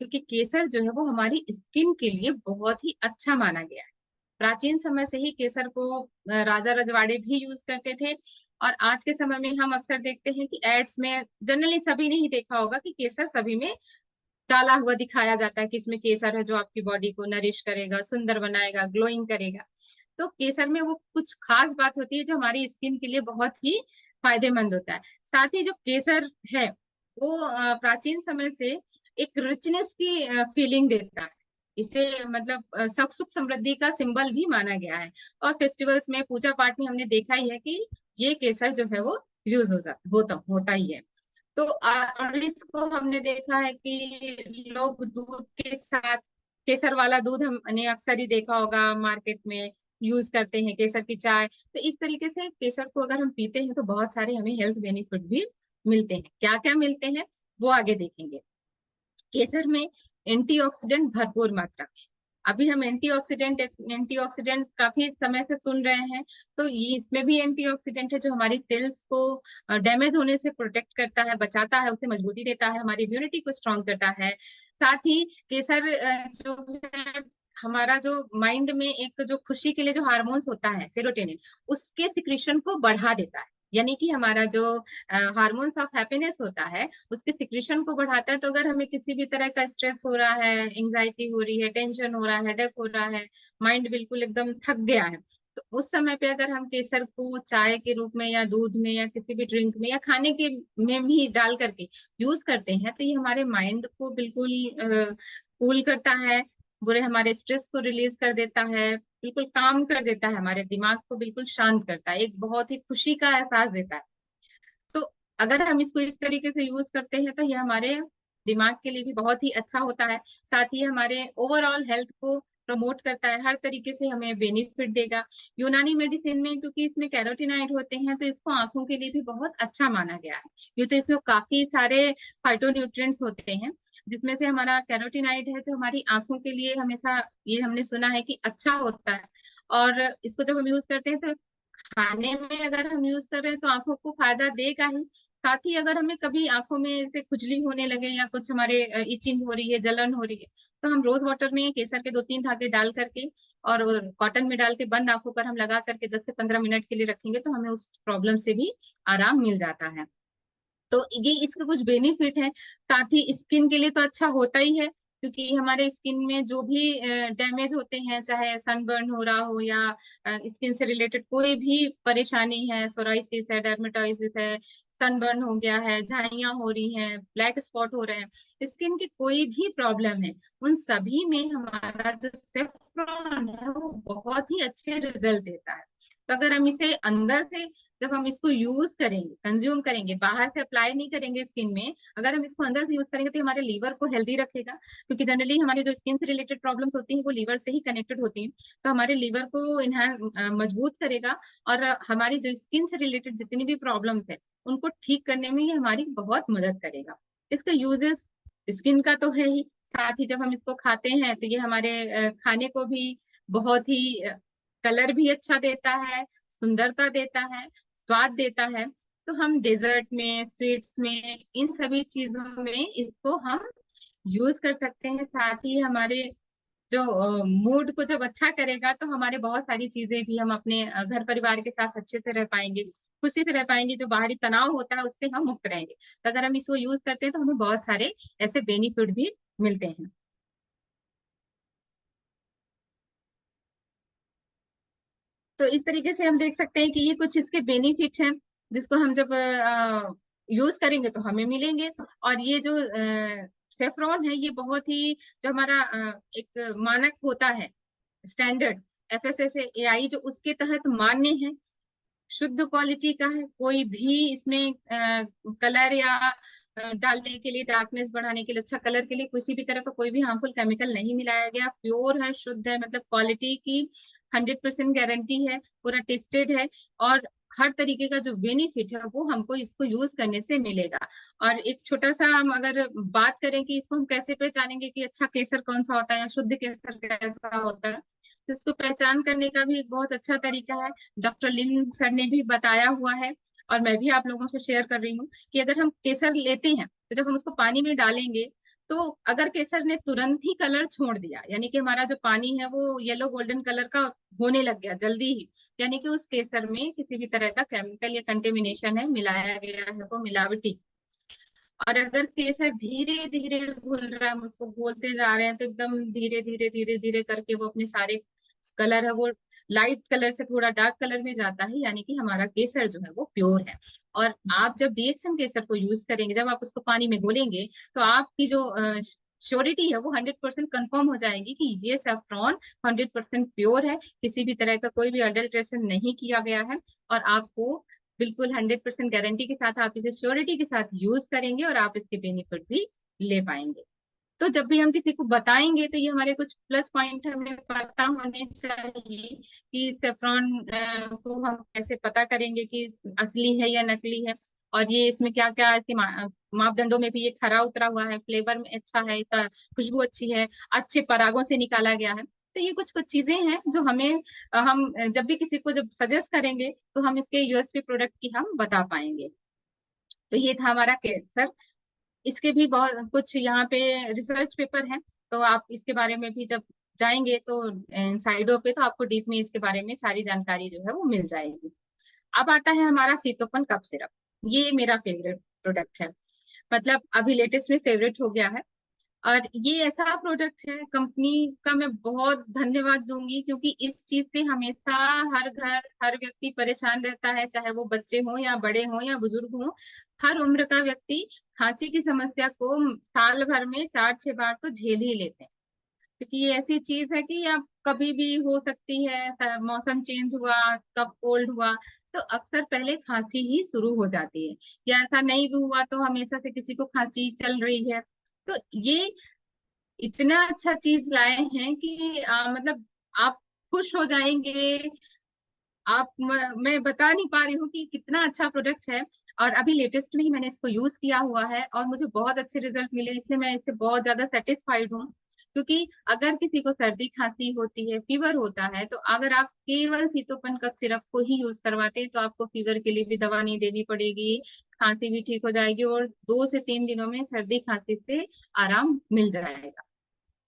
क्योंकि केसर जो है वो हमारी स्किन के लिए बहुत ही अच्छा माना गया है। प्राचीन समय से ही केसर को राजा रजवाड़े भी यूज करते थे। और आज के समय में हम अक्सर देखते हैं कि एड्स में, जनरली सभी ने ही देखा होगा कि केसर सभी में डाला हुआ दिखाया जाता है कि इसमें केसर है जो आपकी बॉडी को नरिश करेगा, सुंदर बनाएगा, ग्लोइंग करेगा। तो केसर में वो कुछ खास बात होती है जो हमारी स्किन के लिए बहुत ही फायदेमंद होता है। साथ ही जो केसर है वो प्राचीन समय से एक रिचनेस की फीलिंग देता है। इसे मतलब सुख सुख समृद्धि का सिंबल भी माना गया है। और फेस्टिवल्स में, पूजा पाठ में हमने देखा ही है कि ये केसर जो है वो यूज हो जाता होता ही है। तो और इसको हमने देखा है कि लोग दूध के साथ, केसर वाला दूध हमने अक्सर ही देखा होगा मार्केट में यूज करते हैं, केसर की चाय। तो इस तरीके से केसर को अगर हम पीते हैं तो बहुत सारे हमें हेल्थ बेनिफिट भी मिलते हैं। क्या क्या मिलते हैं वो आगे देखेंगे। केसर में एंटीऑक्सीडेंट भरपूर मात्रा में। अभी हम एंटीऑक्सीडेंट एंटीऑक्सीडेंट काफी समय से सुन रहे हैं, तो ये इसमें भी एंटीऑक्सीडेंट है जो हमारी सेल्स को डैमेज होने से प्रोटेक्ट करता है, बचाता है, उसे मजबूती देता है, हमारी इम्यूनिटी को स्ट्रांग करता है। साथ ही केसर जो है, हमारा जो माइंड में एक जो खुशी के लिए जो हार्मोन्स होता है सेरोटोनिन, उसके सिक्रीशन को बढ़ा देता है। यानी कि हमारा जो हार्मोन्स ऑफ हैप्पीनेस होता है उसके सिक्रीशन को बढ़ाता है। तो अगर हमें किसी भी तरह का स्ट्रेस हो रहा है, एंजाइटी हो रही है, टेंशन हो रहा है, हेडेक हो रहा है, माइंड बिल्कुल एकदम थक गया है, तो उस समय पे अगर हम केसर को चाय के रूप में या दूध में या किसी भी ड्रिंक में या खाने के में भी डाल करके यूज करते हैं, तो ये हमारे माइंड को बिल्कुल कूल करता है, बुरे हमारे स्ट्रेस को रिलीज कर देता है, बिल्कुल काम कर देता है, हमारे दिमाग को बिल्कुल शांत करता है, एक बहुत ही खुशी का एहसास देता है। तो अगर हम इसको इस तरीके से यूज करते हैं तो ये हमारे दिमाग के लिए भी बहुत ही अच्छा होता है। साथ ही हमारे ओवरऑल हेल्थ को प्रमोट करता है, हर तरीके से हमें बेनिफिट देगा। यूनानी मेडिसिन में क्योंकि इसमें कैरोटीनॉइड होते हैं तो इसको आंखों के लिए भी बहुत अच्छा माना गया है। ये तो इसमें काफी सारे फाइटोन्यूट्रिएंट्स होते हैं, जिसमें से हमारा कैरोटीनॉइड है जो हमारी आंखों के लिए हमेशा, ये हमने सुना है कि अच्छा होता है। और इसको जब हम यूज करते हैं तो खाने में अगर हम यूज कर रहे हैं तो आंखों को फायदा देगा ही। साथ ही अगर हमें कभी आंखों में ऐसे खुजली होने लगे या कुछ हमारे इचिंग हो रही है, जलन हो रही है, तो हम रोज वाटर में केसर के 2-3 धागे डाल करके और कॉटन में डाल के बंद आंखों पर हम लगा करके 10 से 15 मिनट के लिए रखेंगे तो हमें उस प्रॉब्लम से भी आराम मिल जाता है। तो ये इसके कुछ बेनिफिट है। साथ ही स्किन के लिए तो अच्छा होता ही है, क्योंकि हमारे स्किन में जो भी डैमेज होते हैं, चाहे सनबर्न हो रहा हो या स्किन से रिलेटेड कोई भी परेशानी है, सोराइसिस है, डर्मेटोइसिस है, सनबर्न हो गया है, झाइयां हो रही हैं, ब्लैक स्पॉट हो रहे हैं, स्किन की कोई भी प्रॉब्लम है, उन सभी में हमारा जो सेफ्रॉन है वो बहुत ही अच्छे रिजल्ट देता है। तो अगर हम इसे अंदर से, जब हम इसको यूज करेंगे, कंज्यूम करेंगे, बाहर से अप्लाई नहीं करेंगे स्किन में, अगर हम इसको अंदर से यूज करेंगे तो हमारे लीवर को हेल्दी रखेगा, क्योंकि जनरली हमारी जो स्किन से रिलेटेड प्रॉब्लम्स होती हैं वो लीवर से ही कनेक्टेड होती हैं। तो हमारे लीवर को मजबूत करेगा और हमारी जो स्किन से रिलेटेड जितनी भी प्रॉब्लम्स है उनको ठीक करने में ये हमारी बहुत मदद करेगा। इसका यूजेस स्किन का तो है ही, साथ ही जब हम इसको खाते हैं तो ये हमारे खाने को भी बहुत ही कलर भी अच्छा देता है, सुंदरता देता है, स्वाद देता है। तो हम डेजर्ट में, स्वीट्स में, इन सभी चीजों में इसको हम यूज कर सकते हैं। साथ ही हमारे जो मूड को जब अच्छा करेगा तो हमारे बहुत सारी चीजें भी, हम अपने घर परिवार के साथ अच्छे से रह पाएंगे, खुशी से रह पाएंगे, जो बाहरी तनाव होता है उससे हम मुक्त रहेंगे। तो अगर हम इसको यूज करते हैं तो हमें बहुत सारे ऐसे बेनिफिट भी मिलते हैं। तो इस तरीके से हम देख सकते हैं कि ये कुछ इसके बेनिफिट हैं, जिसको हम जब यूज करेंगे तो हमें मिलेंगे। और ये जो सेफ्रॉन है ये बहुत ही, जो हमारा एक मानक होता है, स्टैंडर्ड FSSAI जो उसके तहत मान्य है, शुद्ध क्वालिटी का है, कोई भी इसमें कलर या डालने के लिए, डार्कनेस बढ़ाने के लिए, अच्छा कलर के लिए किसी भी तरह का कोई भी हार्मफुल केमिकल नहीं मिलाया गया, प्योर है, शुद्ध है, मतलब क्वालिटी की 100% गारंटी है, पूरा टेस्टेड है। और हर तरीके का जो बेनिफिट है वो हमको इसको यूज करने से मिलेगा। और एक छोटा सा हम अगर बात करें कि इसको हम कैसे पहचानेंगे कि अच्छा केसर कौन सा होता है या शुद्ध केसर कैसा होता है, तो इसको पहचान करने का भी एक बहुत अच्छा तरीका है, डॉक्टर लिन सर ने भी बताया हुआ है, और मैं भी आप लोगों से शेयर कर रही हूँ कि अगर हम केसर लेते हैं तो जब हम उसको पानी में डालेंगे, तो अगर केसर ने तुरंत ही कलर छोड़ दिया, यानी कि हमारा जो पानी है वो येलो गोल्डन कलर का होने लग गया जल्दी ही, यानी कि उस केसर में किसी भी तरह का केमिकल या कंटेमिनेशन है, मिलाया गया है वो मिलावटी। और अगर केसर धीरे धीरे घुल रहा है, हम उसको घोलते जा रहे हैं, तो एकदम धीरे धीरे धीरे धीरे करके वो अपने सारे कलर है वो लाइट कलर से थोड़ा डार्क कलर में जाता है, यानी कि हमारा केसर जो है वो प्योर है। और आप जब रिएक्शन केसर को यूज करेंगे, जब आप उसको पानी में घोलेंगे, तो आपकी जो श्योरिटी है वो 100% कंफर्म हो जाएगी कि ये सेफ्रॉन 100% प्योर है, किसी भी तरह का कोई भी अडल्ट्रेशन नहीं किया गया है। और आपको बिल्कुल 100% गारंटी के साथ आप इसे श्योरिटी के साथ यूज करेंगे और आप इसके बेनिफिट भी ले पाएंगे। तो जब भी हम किसी को बताएंगे तो ये हमारे कुछ प्लस पॉइंट हमें पता होने चाहिए कि सेफ्रॉन को हम कैसे पता करेंगे कि असली है या नकली है, और ये इसमें क्या क्या इसके मापदंडों में भी ये खरा उतरा हुआ है, फ्लेवर में अच्छा है, खुशबू अच्छी है, अच्छे परागों से निकाला गया है। तो ये कुछ कुछ चीजें हैं जो हमें हम जब भी किसी को जब सजेस्ट करेंगे तो हम इसके यूएसपी प्रोडक्ट की हम बता पाएंगे। तो ये था हमारा केसर। इसके भी बहुत कुछ यहाँ पे रिसर्च पेपर है, तो आप इसके बारे में भी जब जाएंगे तो इन साइडों पे, तो आपको डीप में इसके बारे में सारी जानकारी जो है वो मिल जाएगी। अब आता है हमारा सीतोपन कफ सिरप। ये मेरा फेवरेट प्रोडक्ट है, मतलब अभी लेटेस्ट में फेवरेट हो गया है। और ये ऐसा प्रोडक्ट है, कंपनी का मैं बहुत धन्यवाद दूंगी, क्योंकि इस चीज से हमेशा हर घर, हर व्यक्ति परेशान रहता है, चाहे वो बच्चे हों या बड़े हों या बुजुर्ग हों, हर उम्र का व्यक्ति खांसी की समस्या को साल भर में 4-6 बार तो झेल ही लेते हैं। क्योंकि ये ऐसी चीज है कि आप कभी भी हो सकती है, मौसम चेंज हुआ, कब कोल्ड हुआ, तो अक्सर पहले खांसी ही शुरू हो जाती है, या ऐसा नहीं भी हुआ तो हमेशा से किसी को खांसी चल रही है। तो ये इतना अच्छा चीज लाए हैं कि मतलब आप खुश हो जाएंगे। मैं बता नहीं पा रही हूँ कि कितना अच्छा प्रोडक्ट है। और अभी लेटेस्ट में ही मैंने इसको यूज किया हुआ है और मुझे बहुत अच्छे रिजल्ट मिले, इसलिए मैं इससे बहुत ज्यादा सेटिस्फाइड हूँ। क्योंकि अगर किसी को सर्दी खांसी होती है, फीवर होता है, तो अगर आप केवल सीतोपन कफ सिरप को ही यूज करवाते हैं तो आपको फीवर के लिए भी दवा नहीं देनी पड़ेगी, खांसी भी ठीक हो जाएगी और 2 से 3 दिनों में सर्दी खांसी से आराम मिल जाएगा।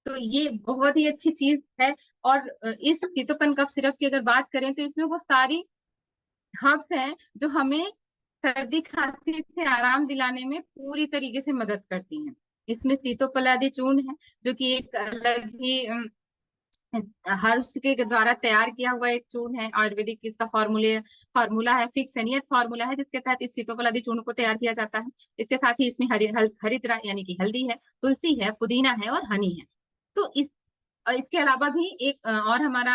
तो ये बहुत ही अच्छी चीज है। और इस सीतोपन कफ सिरप की अगर बात करें तो इसमें वो सारी हर्ब्स हैं जो हमें सर्दी खांसी से आराम दिलाने में पूरी तरीके से मदद करती हैं। इसमें सीतोपलादी चूर्ण है जो कि एक अलग ही हर्ब्स के द्वारा तैयार किया हुआ एक चूर्ण है। आयुर्वेदिक इसका फार्मूला है, फिक्स है, नियत फार्मूला है जिसके तहत इस सीतोपलादी चूर्ण को तैयार किया जाता है। इसके साथ ही इसमें हरिद्रा यानी कि हल्दी है, तुलसी है, पुदीना है और हनी है। तो इसके अलावा भी एक और हमारा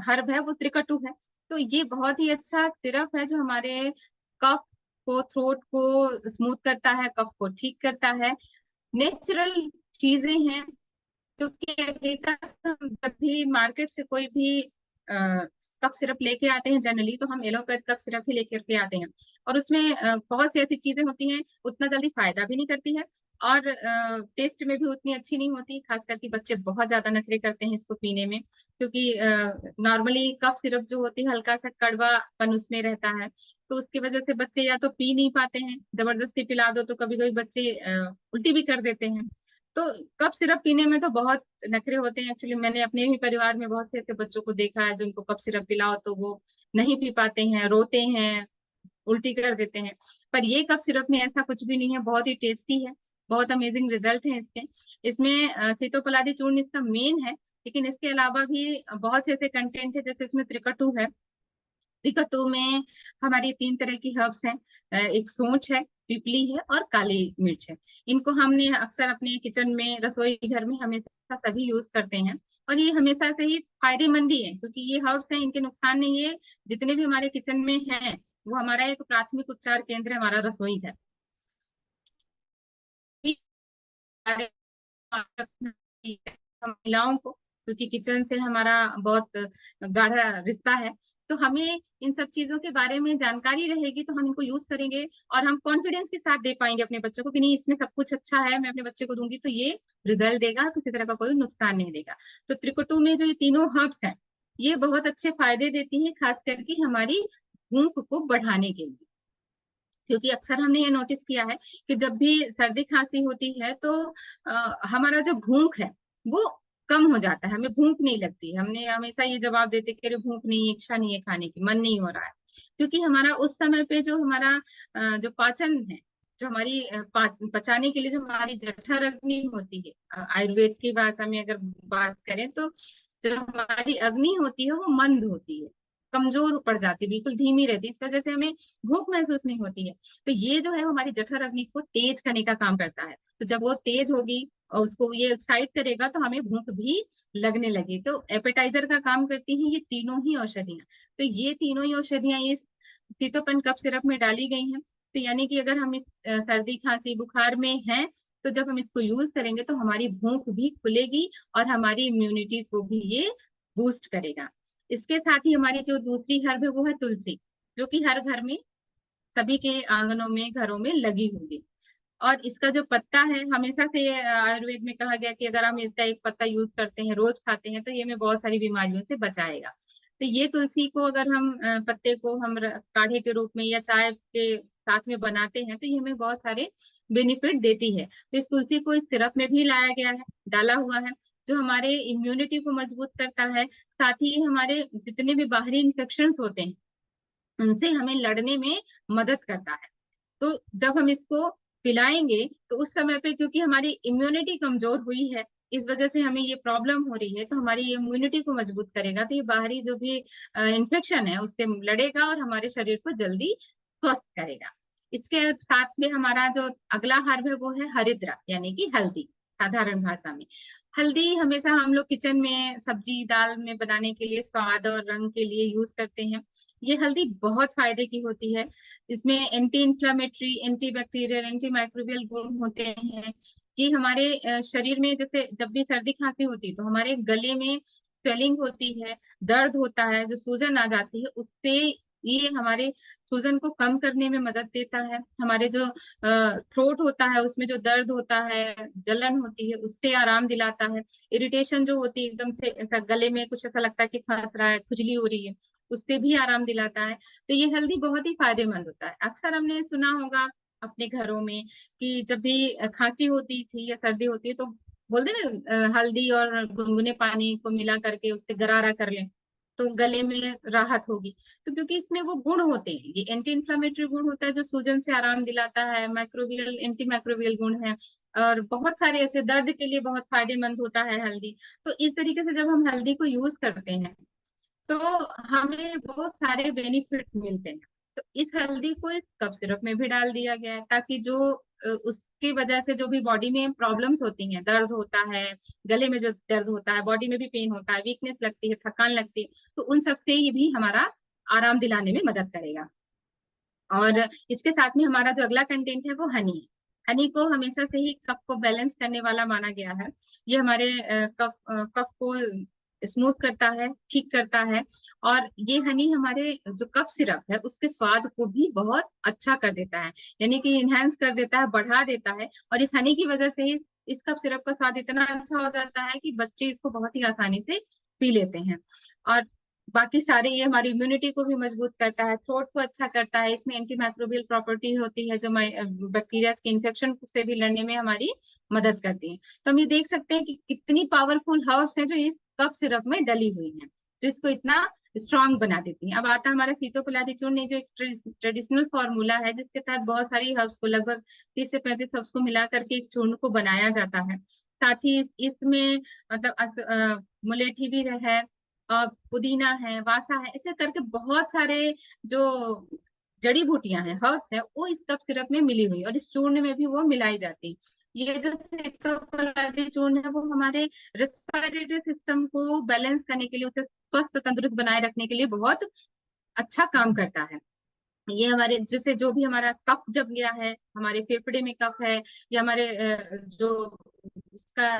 हर्ब है, वो त्रिकटु है। तो ये बहुत ही अच्छा सिरप है जो हमारे कफ को, थ्रोट को स्मूथ करता है, कफ को ठीक करता है। नेचुरल चीजें हैं क्योंकि अभी तक हम जब भी मार्केट से कोई भी कफ सिरप लेके आते हैं जनरली, तो हम एलोपैथ कफ सिरप ही लेकर के आते हैं और उसमें बहुत सी ऐसी चीजें होती हैं, उतना जल्दी फायदा भी नहीं करती है और टेस्ट में भी उतनी अच्छी नहीं होती। खास करके बच्चे बहुत ज्यादा नखरे करते हैं इसको पीने में, क्योंकि नॉर्मली कफ सिरप जो होती है हल्का सा कड़वापन उसमें रहता है, तो उसकी वजह से बच्चे या तो पी नहीं पाते हैं, जबरदस्ती पिला दो तो कभी कभी बच्चे उल्टी भी कर देते हैं। तो कफ सिरप पीने में तो बहुत नखरे होते हैं। एक्चुअली मैंने अपने भी परिवार में बहुत से ऐसे बच्चों को देखा है जो उनको कफ सिरप पिलाओ तो वो नहीं पी पाते हैं, रोते हैं, उल्टी कर देते हैं। पर ये कफ सिरप में ऐसा कुछ भी नहीं है, बहुत ही टेस्टी है, बहुत अमेजिंग रिजल्ट है इसके। इसमें सीतोपलादी चूर्ण इसका मेन है, लेकिन इसके अलावा भी बहुत से ऐसे कंटेंट है, जैसे इसमें त्रिकटु है। त्रिकटु में हमारी 3 तरह की हर्ब्स हैं, एक सोंठ है, पिपली है और काली मिर्च है। इनको हमने अक्सर अपने किचन में, रसोई घर में हमेशा सभी यूज करते हैं और ये हमेशा से ही फायदेमंद ही है, क्योंकि ये हर्ब्स हैं, इनके नुकसान नहीं है। जितने भी हमारे किचन में हैं वो हमारा एक प्राथमिक उपचार केंद्र है, हमारा रसोई घर। महिलाओं को, क्योंकि किचन से हमारा बहुत गाढ़ा रिश्ता है, तो हमें इन सब चीजों के बारे में जानकारी रहेगी तो हम इनको यूज करेंगे और हम कॉन्फिडेंस के साथ दे पाएंगे अपने बच्चों को कि नहीं इसमें सब कुछ अच्छा है, मैं अपने बच्चे को दूंगी तो ये रिजल्ट देगा, किसी तरह का कोई नुकसान नहीं देगा। तो त्रिकुटु में जो ये तीनों हर्ब्स हैं ये बहुत अच्छे फायदे देती हैं, खास करके हमारी भूख को बढ़ाने के लिए। क्योंकि अक्सर हमने ये नोटिस किया है कि जब भी सर्दी खांसी होती है तो हमारा जो भूख है वो कम हो जाता है, हमें भूख नहीं लगती। हमने हमेशा ये जवाब देते कि अरे भूख नहीं है, इच्छा नहीं है खाने की, मन नहीं हो रहा है, क्योंकि हमारा उस समय पे जो हमारा जो पाचन है, जो हमारी पचाने के लिए जो हमारी जठर अग्नि होती है, आयुर्वेद की भाषा में अगर बात करें तो जो हमारी अग्नि होती है वो मंद होती है, कमजोर पड़ जाती है, बिल्कुल धीमी रहती है, इस वजह से हमें भूख महसूस नहीं होती है। तो ये जो है हमारी जठर अग्नि को तेज करने का काम करता है। तो जब वो तेज होगी और उसको ये एक्साइट करेगा तो हमें भूख भी लगने लगी, तो एपेटाइजर का काम करती हैं ये तीनों ही औषधियां। तो ये तीनों ही औषधियां ये सीतोपन कफ सिरप में डाली गई हैं। तो यानी कि अगर हम इस सर्दी खांसी बुखार में हैं तो जब हम इसको यूज करेंगे तो हमारी भूख भी खुलेगी और हमारी इम्यूनिटी को भी ये बूस्ट करेगा। इसके साथ ही हमारी जो दूसरी हर्ब है वो है तुलसी, जो कि हर घर में, सभी के आंगनों में, घरों में लगी होगी। और इसका जो पत्ता है, हमेशा से आयुर्वेद में कहा गया कि अगर हम इसका एक पत्ता यूज करते हैं, रोज खाते हैं, तो ये हमें बहुत सारी बीमारियों से बचाएगा। तो ये तुलसी को अगर हम पत्ते को हम काढ़े के रूप में या चाय के साथ में बनाते हैं तो ये हमें बहुत सारे बेनिफिट देती है। तो इस तुलसी को इस सिरप में भी लाया गया है, डाला हुआ है, जो हमारे इम्यूनिटी को मजबूत करता है। साथ ही हमारे जितने भी बाहरी इन्फेक्शन होते हैं उनसे हमें लड़ने में मदद करता है। तो जब हम इसको पिलाएंगे तो उस समय पे, क्योंकि हमारी इम्यूनिटी कमजोर हुई है, इस वजह से हमें ये प्रॉब्लम हो रही है, तो हमारी इम्यूनिटी को मजबूत करेगा तो ये बाहरी जो भी इन्फेक्शन है उससे लड़ेगा और हमारे शरीर को जल्दी स्वस्थ करेगा। इसके साथ में हमारा जो अगला हर्ब है वो है हरिद्रा यानी कि हल्दी, साधारण भाषा में। हल्दी हमेशा हम लोग किचन में सब्जी दाल में बनाने के लिए, स्वाद और रंग के लिए यूज करते हैं। ये हल्दी बहुत फायदे की होती है। इसमें anti inflammatory, anti bacterial, anti microbial गुण होते हैं। ये हमारे शरीर में, जैसे जब भी सर्दी खांसी होती है तो हमारे गले में स्वेलिंग होती है, दर्द होता है, जो सूजन आ जाती है, उससे ये हमारे सूजन को कम करने में मदद देता है। हमारे जो थ्रोट होता है उसमें जो दर्द होता है, जलन होती है, उससे आराम दिलाता है। इरिटेशन जो होती है एकदम से ऐसा गले में कुछ ऐसा लगता है कि फंस रहा है, खुजली हो रही है, उससे भी आराम दिलाता है। तो ये हल्दी बहुत ही फायदेमंद होता है। अक्सर हमने सुना होगा अपने घरों में कि जब भी खांसी होती थी या सर्दी होती है तो बोलते ना हल्दी और गुनगुने पानी को मिला करके उससे गरारा कर लें तो गले में राहत होगी। तो क्योंकि इसमें वो गुण होते हैं, ये एंटी इन्फ्लामेटरी गुण होता है जो सूजन से आराम दिलाता है, माइक्रोबियल एंटी माइक्रोबियल गुण है, और बहुत सारे ऐसे दर्द के लिए बहुत फायदेमंद होता है हल्दी। तो इस तरीके से जब हम हल्दी को यूज करते हैं तो हमें बहुत सारे बेनिफिट मिलते हैं। तो इस हल्दी को इस कफ सिरप में भी डाल दिया गया है ताकि जो उसकी वजह से जो भी बॉडी में प्रॉब्लम्स होती हैं, दर्द होता है, गले में जो दर्द होता है, बॉडी में भी पेन होता है, वीकनेस लगती है, थकान लगती है, तो उन सब से ये भी हमारा आराम दिलाने में मदद करेगा। और इसके साथ में हमारा जो अगला कंटेंट है वो हनी है। हनी को हमेशा से ही कफ को बैलेंस करने वाला माना गया है। ये हमारे कफ को स्मूथ करता है, ठीक करता है। और ये हनी हमारे जो कफ सिरप है उसके स्वाद को भी बहुत अच्छा कर देता है, यानी कि इनहेंस कर देता है, बढ़ा देता है। और इस हनी की वजह से ही इस कफ सिरप का स्वाद इतना अच्छा हो जाता है कि बच्चे इसको बहुत ही आसानी से पी लेते हैं। और बाकी सारे ये हमारी इम्यूनिटी को भी मजबूत करता है, थ्रोट को अच्छा करता है, इसमें एंटी माइक्रोबियल प्रॉपर्टी होती है जो बैक्टीरिया के इन्फेक्शन से भी लड़ने में हमारी मदद करती है। तो हम ये देख सकते हैं कि कितनी पावरफुल हर्ब्स हैं जो इस कफ सिरप में डली हुई हैं, जो इसको इतना स्ट्रांग बना देती हैं। अब आता है हमारा सीतोपलादी चूर्ण, ये जो एक ट्रेडिशनल फॉर्मूला है जिसके तहत बहुत सारी हर्ब्स को, लगभग 30 से 35 हर्ब्स को मिला करके एक चूर्ण को बनाया जाता है। साथ ही इसमें मतलब मुलेठी भी है, पुदीना है, वासा है, ऐसे करके बहुत सारे जो जड़ी बूटियां हैं, हर्ब्स है, वो इस कफ सिरप में मिली हुई और इस चूर्ण में भी वो मिलाई जाती। ये जो सीतोपलादी चूर्ण है वो हमारे रेस्पिरेटरी सिस्टम को बैलेंस करने के लिए, उसे स्वस्थ तंदुरुस्त बनाए रखने के लिए बहुत अच्छा काम करता है। ये हमारे जैसे जो भी हमारा कफ जम गया है, हमारे फेफड़े में कफ है, या हमारे जो उसका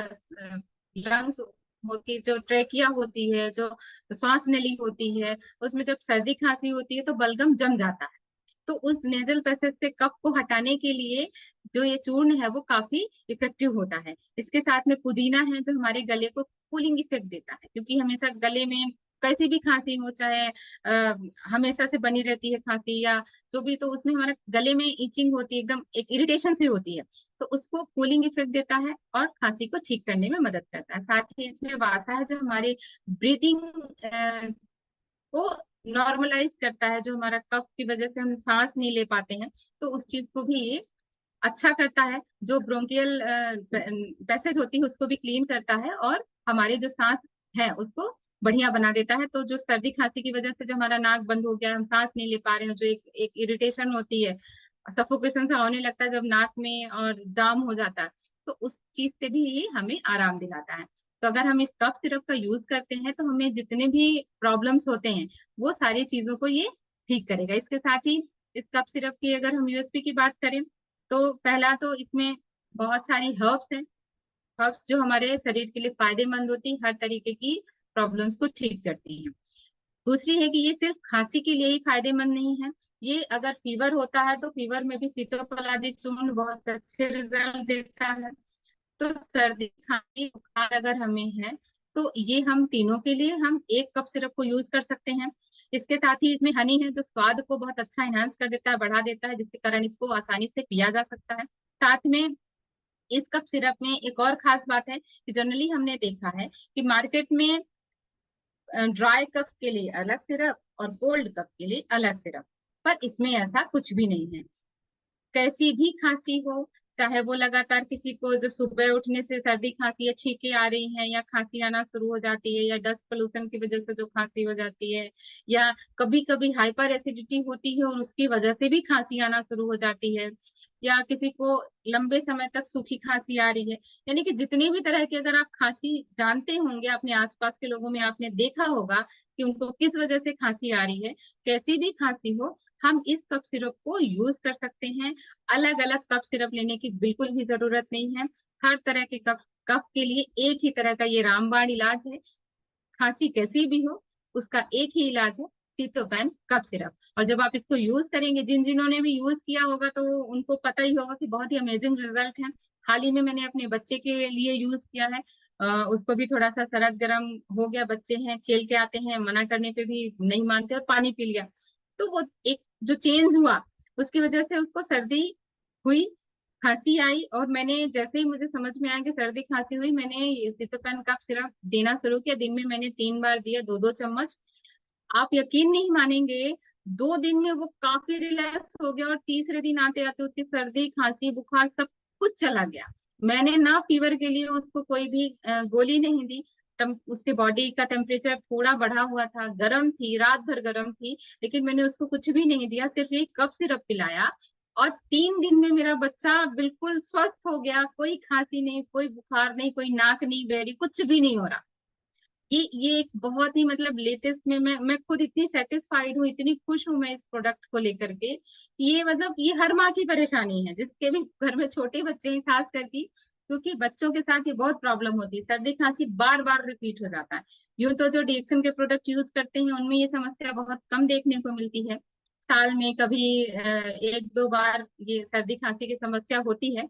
लंग्स होती, जो ट्रेकिया होती है, जो श्वास नली होती है, उसमें जब सर्दी खांसी होती है तो बलगम जम जाता है। तो उस नेजल पैसेज से कफ को हटाने के लिए जो ये चूर्ण है वो काफी इफेक्टिव होता है। इसके साथ में पुदीना है जो हमारे गले को कूलिंग इफेक्ट देता है, क्योंकि हमेशा गले में कैसी भी खांसी हो, चाहे हमेशा से बनी रहती है खांसी या जो भी, तो उसमें हमारे गले में इचिंग होती है, एकदम एक इरिटेशन सी होती है, तो उसको कूलिंग इफेक्ट देता है और खांसी को ठीक करने में मदद करता है। साथ ही इसमें वाता है जो हमारे ब्रीदिंग को नॉर्मलाइज करता है, जो हमारा कफ की वजह से हम सांस नहीं ले पाते हैं, तो उस चीज को भी ये अच्छा करता है। जो ब्रोंकियल पैसेज होती है उसको भी क्लीन करता है और हमारी जो सांस है उसको बढ़िया बना देता है। तो जो सर्दी खांसी की वजह से जो हमारा नाक बंद हो गया, हम सांस नहीं ले पा रहे हैं, जो एक इरिटेशन होती है, सफोकेशन सा होने लगता है जब नाक में और जाम हो जाता है, तो उस चीज से भी ये हमें आराम दिलाता है। तो अगर हम इस कफ सिरप का यूज करते हैं तो हमें जितने भी प्रॉब्लम्स होते हैं वो सारी चीजों को ये ठीक करेगा। इसके साथ ही इस कफ सिरप की अगर हम यूएसपी की बात करें तो पहला तो इसमें बहुत सारी हर्ब्स हैं, हर्ब्स जो हमारे शरीर के लिए फायदेमंद होती, हर तरीके की प्रॉब्लम्स को ठीक करती हैं। दूसरी है कि ये सिर्फ खांसी के लिए ही फायदेमंद नहीं है, ये अगर फीवर होता है तो फीवर में भी सीतोपलादी चूर्ण बहुत अच्छे रिजल्ट देता है। तो सर्दी खांसी बुखार अगर हमें है तो ये हम तीनों के लिए हम एक कप सिरप को यूज कर सकते हैं। इसके साथ ही इसमें हनी है जो स्वाद को बहुत अच्छा एनहांस कर देता है, बढ़ा देता है, जिसके कारण इसको आसानी से पिया जा सकता है। साथ में इस कप सिरप में एक और खास बात है कि जनरली हमने देखा है कि मार्केट में ड्राई कफ के लिए अलग सिरप और कोल्ड कफ के लिए अलग सिरप, पर इसमें ऐसा कुछ भी नहीं है। कैसी भी खांसी हो, चाहे वो लगातार किसी को जो सुबह उठने से सर्दी खांसी या छींके आ रही हैं, या खांसी आना शुरू हो जाती है, या डस्ट पोल्यूशन की वजह से जो खांसी हो जाती है, या कभी कभी हाइपर एसिडिटी होती है और उसकी वजह से भी खांसी आना शुरू हो जाती है, या किसी को लंबे समय तक सूखी खांसी आ रही है, यानी कि जितनी भी तरह की अगर आप खांसी जानते होंगे, अपने आसपास के लोगों में आपने देखा होगा कि उनको किस वजह से खांसी आ रही है, कैसी भी खांसी हो, हम इस कफ सिरप को यूज कर सकते हैं। अलग अलग कफ सिरप लेने की बिल्कुल भी जरूरत नहीं है। हर तरह के कफ कफ के लिए एक ही तरह का ये रामबाण इलाज है। खांसी कैसी भी हो उसका एक ही इलाज है, सीतोपेन कफ सिरप। और जब आप इसको यूज करेंगे, जिन्होंने भी यूज किया होगा तो उनको पता ही होगा कि बहुत ही अमेजिंग रिजल्ट है। हाल ही में मैंने अपने बच्चे के लिए यूज किया है। उसको भी थोड़ा सा सरद गर्म हो गया, बच्चे हैं खेल के आते हैं, मना करने पे भी नहीं मानते और पानी पी लिया। तो वो एक जो चेंज हुआ, उसकी वजह से उसको सर्दी हुई, खांसी आई, और मैंने जैसे ही मुझे समझ में आया कि सर्दी खांसी हुई, मैंने ये सीतोपेन कफ सिरप देना शुरू किया। दिन में मैंने 3 बार दिया, 2-2 चम्मच। आप यकीन नहीं मानेंगे, 2 दिन में वो काफी रिलैक्स हो गया और तीसरे दिन आते आते उसकी सर्दी खांसी बुखार सब कुछ चला गया। मैंने ना फीवर के लिए उसको कोई भी गोली नहीं दी। उसके बॉडी का टेम्परेचर थोड़ा बढ़ा हुआ था, गर्म थी, रात भर गर्म थी, लेकिन मैंने उसको कुछ भी नहीं दिया, सिर्फ एक कफ सिरप पिलाया। और 3 दिन में मेरा बच्चा बिल्कुल स्वस्थ हो गया, कोई खांसी नहीं, कोई बुखार नहीं, कोई नाक नहीं बह रही, कुछ भी नहीं हो रहा। ये एक बहुत ही मतलब लेटेस्ट में मैं खुद इतनी सेटिस्फाइड हूँ, इतनी खुश हूँ मैं इस प्रोडक्ट को लेकर के। ये मतलब ये हर माँ की परेशानी है, जिसके भी घर में छोटे बच्चे हैं खास करके, क्योंकि बच्चों के साथ ये बहुत प्रॉब्लम होती है, सर्दी खांसी बार बार रिपीट हो जाता है। यूं तो जो डीएक्सन के प्रोडक्ट यूज करते हैं उनमें ये समस्या बहुत कम देखने को मिलती है। साल में कभी 1-2 बार ये सर्दी खांसी की समस्या होती है,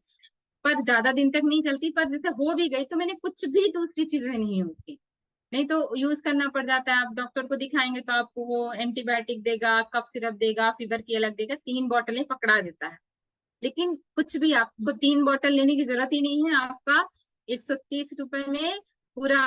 पर ज्यादा दिन तक नहीं चलती। पर जैसे हो भी गई तो मैंने कुछ भी दूसरी चीजें नहीं यूज की, नहीं तो यूज करना पड़ जाता है। आप डॉक्टर को दिखाएंगे तो आपको वो एंटीबायोटिक देगा, कफ सिरप देगा, फीवर की अलग देगा, 3 बोतलें पकड़ा देता है। लेकिन कुछ भी आपको 3 बोतल लेने की जरूरत ही नहीं है। आपका 130 रुपए में पूरा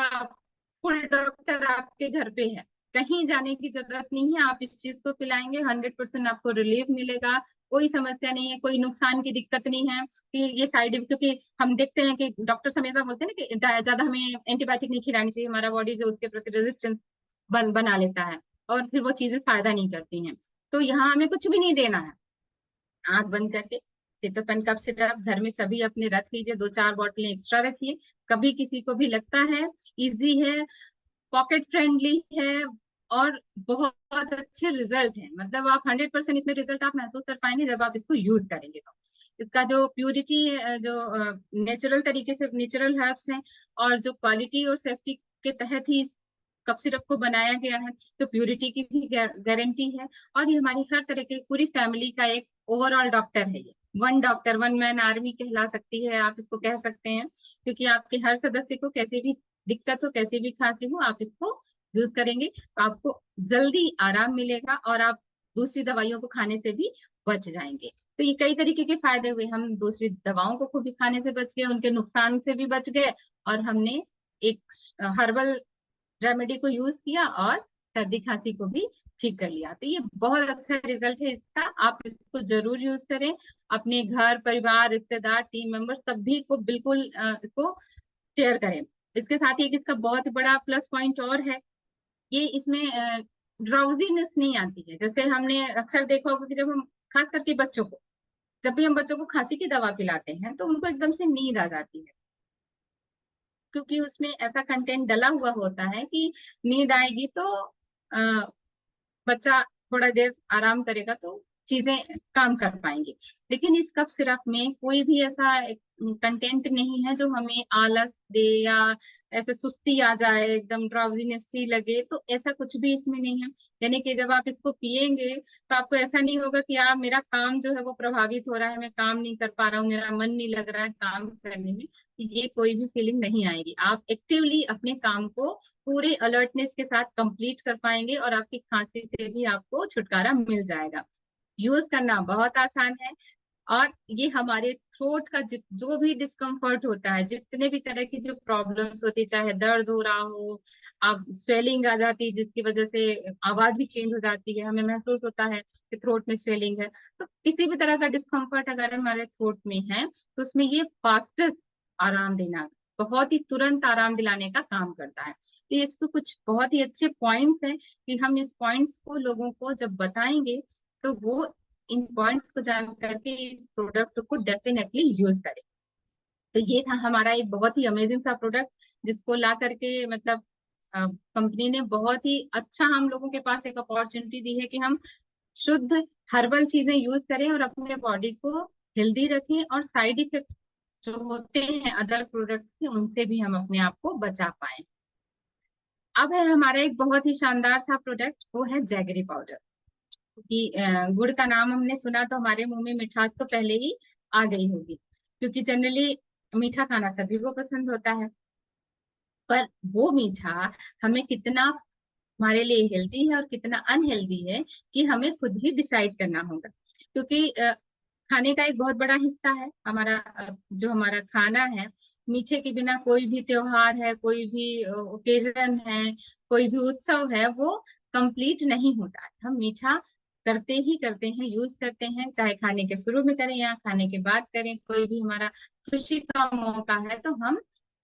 फुल डॉक्टर आपके घर पे है, कहीं जाने की जरूरत नहीं है। आप इस चीज को पिलाएंगे, 100% आपको रिलीफ मिलेगा, कोई समस्या नहीं है, कोई नुकसान की दिक्कत नहीं है कि ये साइड इफेक्ट। क्योंकि हम देखते हैं कि डॉक्टर हमेशा बोलते हैं ना कि ज्यादा हमें एंटीबायोटिक नहीं खिलानी चाहिए, हमारा बॉडी जो उसके प्रति रेजिस्टेंस बना लेता है, और फिर वो चीजें फायदा नहीं करती हैं। तो यहाँ हमें कुछ भी नहीं देना है, आंख बंद करके सीतोपेन कफ सिरप घर में सभी अपने रख लीजिए, 2-4 बोतलें एक्स्ट्रा रखिए। कभी किसी को भी लगता है इजी है, पॉकेट फ्रेंडली है, और बहुत अच्छे रिजल्ट है, मतलब आप 100% इसमें रिजल्ट आप महसूस कर पाएंगे जब आप इसको यूज करेंगे तो। इसका जो प्यूरिटी, जो नेचुरल तरीके से नेचुरल हर्ब्स हैं, और जो क्वालिटी और सेफ्टी के तहत ही इस कफ सिरप को बनाया गया है, तो प्यूरिटी की भी गारंटी है। और ये हमारी हर तरह की पूरी फैमिली का एक ओवरऑल डॉक्टर है। ये one doctor, one man army कहला सकती है, आप इसको कह सकते हैं, क्योंकि आपके हर सदस्य को कैसे भी दिक्कत हो, कैसी भी खांसी हो, आप इसको यूज करेंगे तो आपको जल्दी आराम मिलेगा, और आप दूसरी दवाइयों को खाने से भी बच जाएंगे। तो ये कई तरीके के फायदे हुए, हम दूसरी दवाओं को भी खाने से बच गए, उनके नुकसान से भी बच गए, और हमने एक हर्बल रेमेडी को यूज किया और सर्दी खांसी को भी ठीक कर लिया। तो ये बहुत अच्छा रिजल्ट है इसका, आप इसको जरूर यूज करें। अपने घर परिवार रिश्तेदार टीम मेंबर सभी को बिल्कुल इसको शेयर करें। इसके साथ ही एक इसका बहुत बड़ा प्लस पॉइंट और है, ये इसमें ड्राउजीनेस नहीं आती है। जैसे हमने अक्सर देखा होगा कि जब हम, खास करके बच्चों को, जब भी हम बच्चों को खांसी की दवा पिलाते हैं तो उनको एकदम से नींद आ जाती है, क्योंकि उसमें ऐसा कंटेंट डला हुआ होता है कि नींद आएगी तो बच्चा थोड़ा देर आराम करेगा तो चीजें काम कर पाएंगे। लेकिन इस कफ सिरप में कोई भी ऐसा कंटेंट नहीं है जो हमें आलस दे, या ऐसे सुस्ती आ जाए, एकदम ड्राउजीनेस सी लगे, तो ऐसा कुछ भी इसमें नहीं है। यानी कि जब आप इसको पिएंगे तो आपको ऐसा नहीं होगा कि आप, मेरा काम जो है वो प्रभावित हो रहा है, मैं काम नहीं कर पा रहा हूँ, मेरा मन नहीं लग रहा है काम करने में, ये कोई भी फीलिंग नहीं आएगी। आप एक्टिवली अपने काम को पूरे अलर्टनेस के साथ कंप्लीट कर पाएंगे, और आपकी खांसी से भी आपको छुटकारा मिल जाएगा। यूज करना बहुत आसान है, और ये हमारे थ्रोट का जो भी डिस्कम्फर्ट होता है, जितने भी तरह की जो प्रॉब्लम्स होती है, चाहे दर्द हो रहा हो, अब स्वेलिंग आ जाती है जिसकी वजह से आवाज भी चेंज हो जाती है, हमें महसूस होता है कि थ्रोट में स्वेलिंग है, तो किसी भी तरह का डिस्कम्फर्ट अगर हमारे थ्रोट में है तो उसमें ये फास्टेस्ट आराम देना, बहुत ही तुरंत आराम दिलाने का काम करता है। तो ये तो कुछ बहुत ही अच्छे पॉइंट्स हैं कि हम इस पॉइंट्स को लोगों को जब बताएंगे तो वो इन पॉइंट्स को जान करके इस प्रोडक्ट को डेफिनेटली यूज करें। तो ये था हमारा एक बहुत ही अमेजिंग सा प्रोडक्ट, जिसको ला करके मतलब कंपनी ने बहुत ही अच्छा हम लोगों के पास एक अपॉर्चुनिटी दी है कि हम शुद्ध हर्बल चीजें यूज करें और अपने बॉडी को हेल्दी रखें, और साइड इफेक्ट जो होते हैं अदर प्रोडक्ट के, उनसे भी हम अपने आप को बचा पाए। अब है हमारा एक बहुत ही शानदार सा प्रोडक्ट, वो है जैगरी पाउडर। कि गुड़ का नाम हमने सुना तो हमारे मुंह में मिठास तो पहले ही आ गई होगी, क्योंकि जनरली मीठा खाना सभी को पसंद होता है। पर वो मीठा हमें कितना हमारे लिए हेल्दी है और कितना अनहेल्दी है, कि हमें खुद ही डिसाइड करना होगा। क्योंकि खाने का एक बहुत बड़ा हिस्सा है हमारा, जो हमारा खाना है। मीठे के बिना कोई भी त्योहार है, कोई भी ओकेजन है, कोई भी उत्सव है, वो कंप्लीट नहीं होता है। हम मीठा करते ही करते हैं, यूज करते हैं, चाहे खाने के शुरू में करें या खाने के बाद करें। कोई भी हमारा खुशी का मौका है तो हम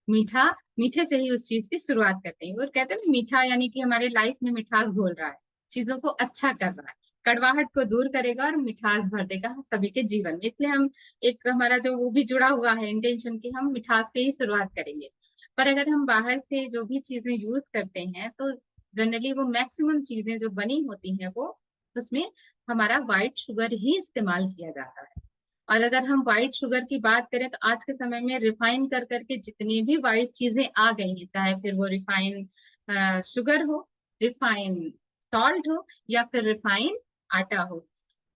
मीठा मीठे से ही उस चीज की शुरुआत करते हैं। और कहते हैं ना, मीठा यानी कि हमारे लाइफ में मिठास घोल रहा है, चीजों को अच्छा कर रहा है, कड़वाहट को दूर करेगा और मिठास भर देगा सभी के जीवन में। इसलिए हम एक हमारा जो वो भी जुड़ा हुआ है इंटेंशन की हम मिठास से ही शुरुआत करेंगे। पर अगर हम बाहर से जो भी चीजें यूज करते हैं तो जनरली वो मैक्सिमम चीजें जो बनी होती हैं वो उसमें हमारा व्हाइट शुगर ही इस्तेमाल किया जाता है। और अगर हम व्हाइट शुगर की बात करें तो आज के समय में रिफाइन कर करके जितनी भी व्हाइट चीजें आ गई हैं, चाहे फिर वो रिफाइन शुगर हो, रिफाइन सॉल्ट हो, या फिर रिफाइन आटा हो,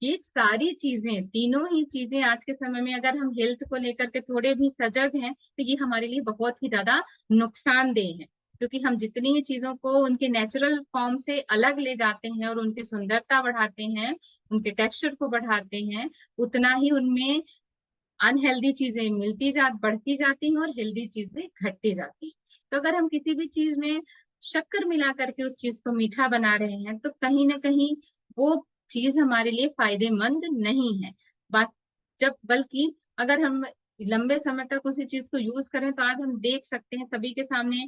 ये सारी चीजें, तीनों ही चीजें आज के समय में अगर हम हेल्थ को लेकर के थोड़े भी सजग हैं तो ये हमारे लिए बहुत ही ज्यादा नुकसानदेह है। क्योंकि हम जितनी ही चीजों को उनके नेचुरल फॉर्म से अलग ले जाते हैं और उनकी सुंदरता बढ़ाते हैं, उनके टेक्सचर को बढ़ाते हैं, उतना ही उनमें अनहेल्दी चीजें बढ़ती जाती हैं और हेल्दी चीजें घटती जाती हैं। तो अगर हम किसी भी चीज में शक्कर मिला करके उस चीज को मीठा बना रहे हैं तो कहीं ना कहीं वो चीज हमारे लिए फायदेमंद नहीं है। बात जब बल्कि अगर हम लंबे समय तक उसी चीज को यूज करें तो आज हम देख सकते हैं सभी के सामने,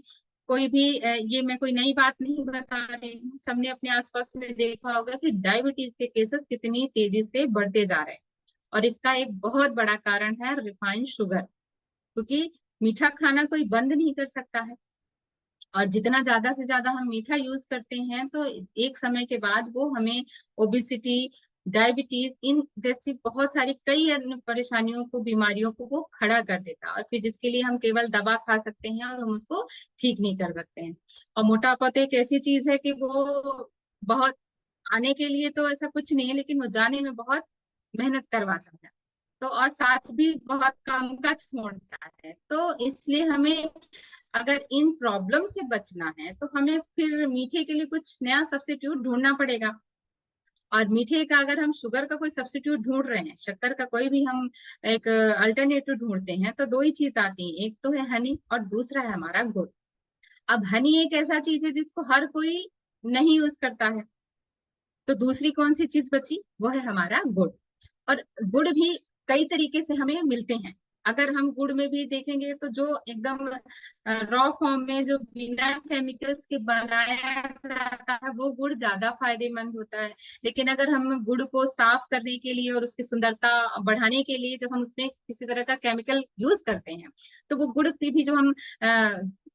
कोई भी ये मैं कोई नई बात नहीं बता रही हूँ, सबने अपने आसपास में देखा होगा कि डायबिटीज के केसेस कितनी तेजी से बढ़ते जा रहे हैं। और इसका एक बहुत बड़ा कारण है रिफाइंड शुगर, क्योंकि मीठा खाना कोई बंद नहीं कर सकता है। और जितना ज्यादा से ज्यादा हम मीठा यूज करते हैं तो एक समय के बाद वो हमें ओबिसिटी, डायबिटीज, इन जैसी बहुत सारी कई अन्य परेशानियों को, बीमारियों को वो खड़ा कर देता है। और फिर जिसके लिए हम केवल दवा खा सकते हैं और हम उसको ठीक नहीं कर सकते हैं। और मोटापा तो एक ऐसी चीज है कि वो बहुत, आने के लिए तो ऐसा कुछ नहीं है, लेकिन वो जाने में बहुत मेहनत करवाता है। तो और साथ भी बहुत कम का छोड़ता है। तो इसलिए हमें अगर इन प्रॉब्लम से बचना है तो हमें फिर मीठे के लिए कुछ नया सब्स्टिट्यूट ढूंढना पड़ेगा। और मीठे का अगर हम शुगर का कोई सब्स्टिट्यूट ढूंढ रहे हैं, शक्कर का कोई भी हम एक अल्टरनेटिव ढूंढते हैं, तो दो ही चीज आती है, एक तो है हनी और दूसरा है हमारा गुड़। अब हनी एक ऐसा चीज है जिसको हर कोई नहीं यूज करता है, तो दूसरी कौन सी चीज बची, वो है हमारा गुड़। और गुड़ भी कई तरीके से हमें मिलते हैं। अगर हम गुड़ में भी देखेंगे तो जो एकदम रॉ फॉर्म में जो बिना केमिकल्स के बनाया जाता है वो गुड़ ज्यादा फायदेमंद होता है। लेकिन अगर हम गुड़ को साफ करने के लिए और उसकी सुंदरता बढ़ाने के लिए जब हम उसमें किसी तरह का केमिकल यूज करते हैं तो वो गुड़ की भी जो हम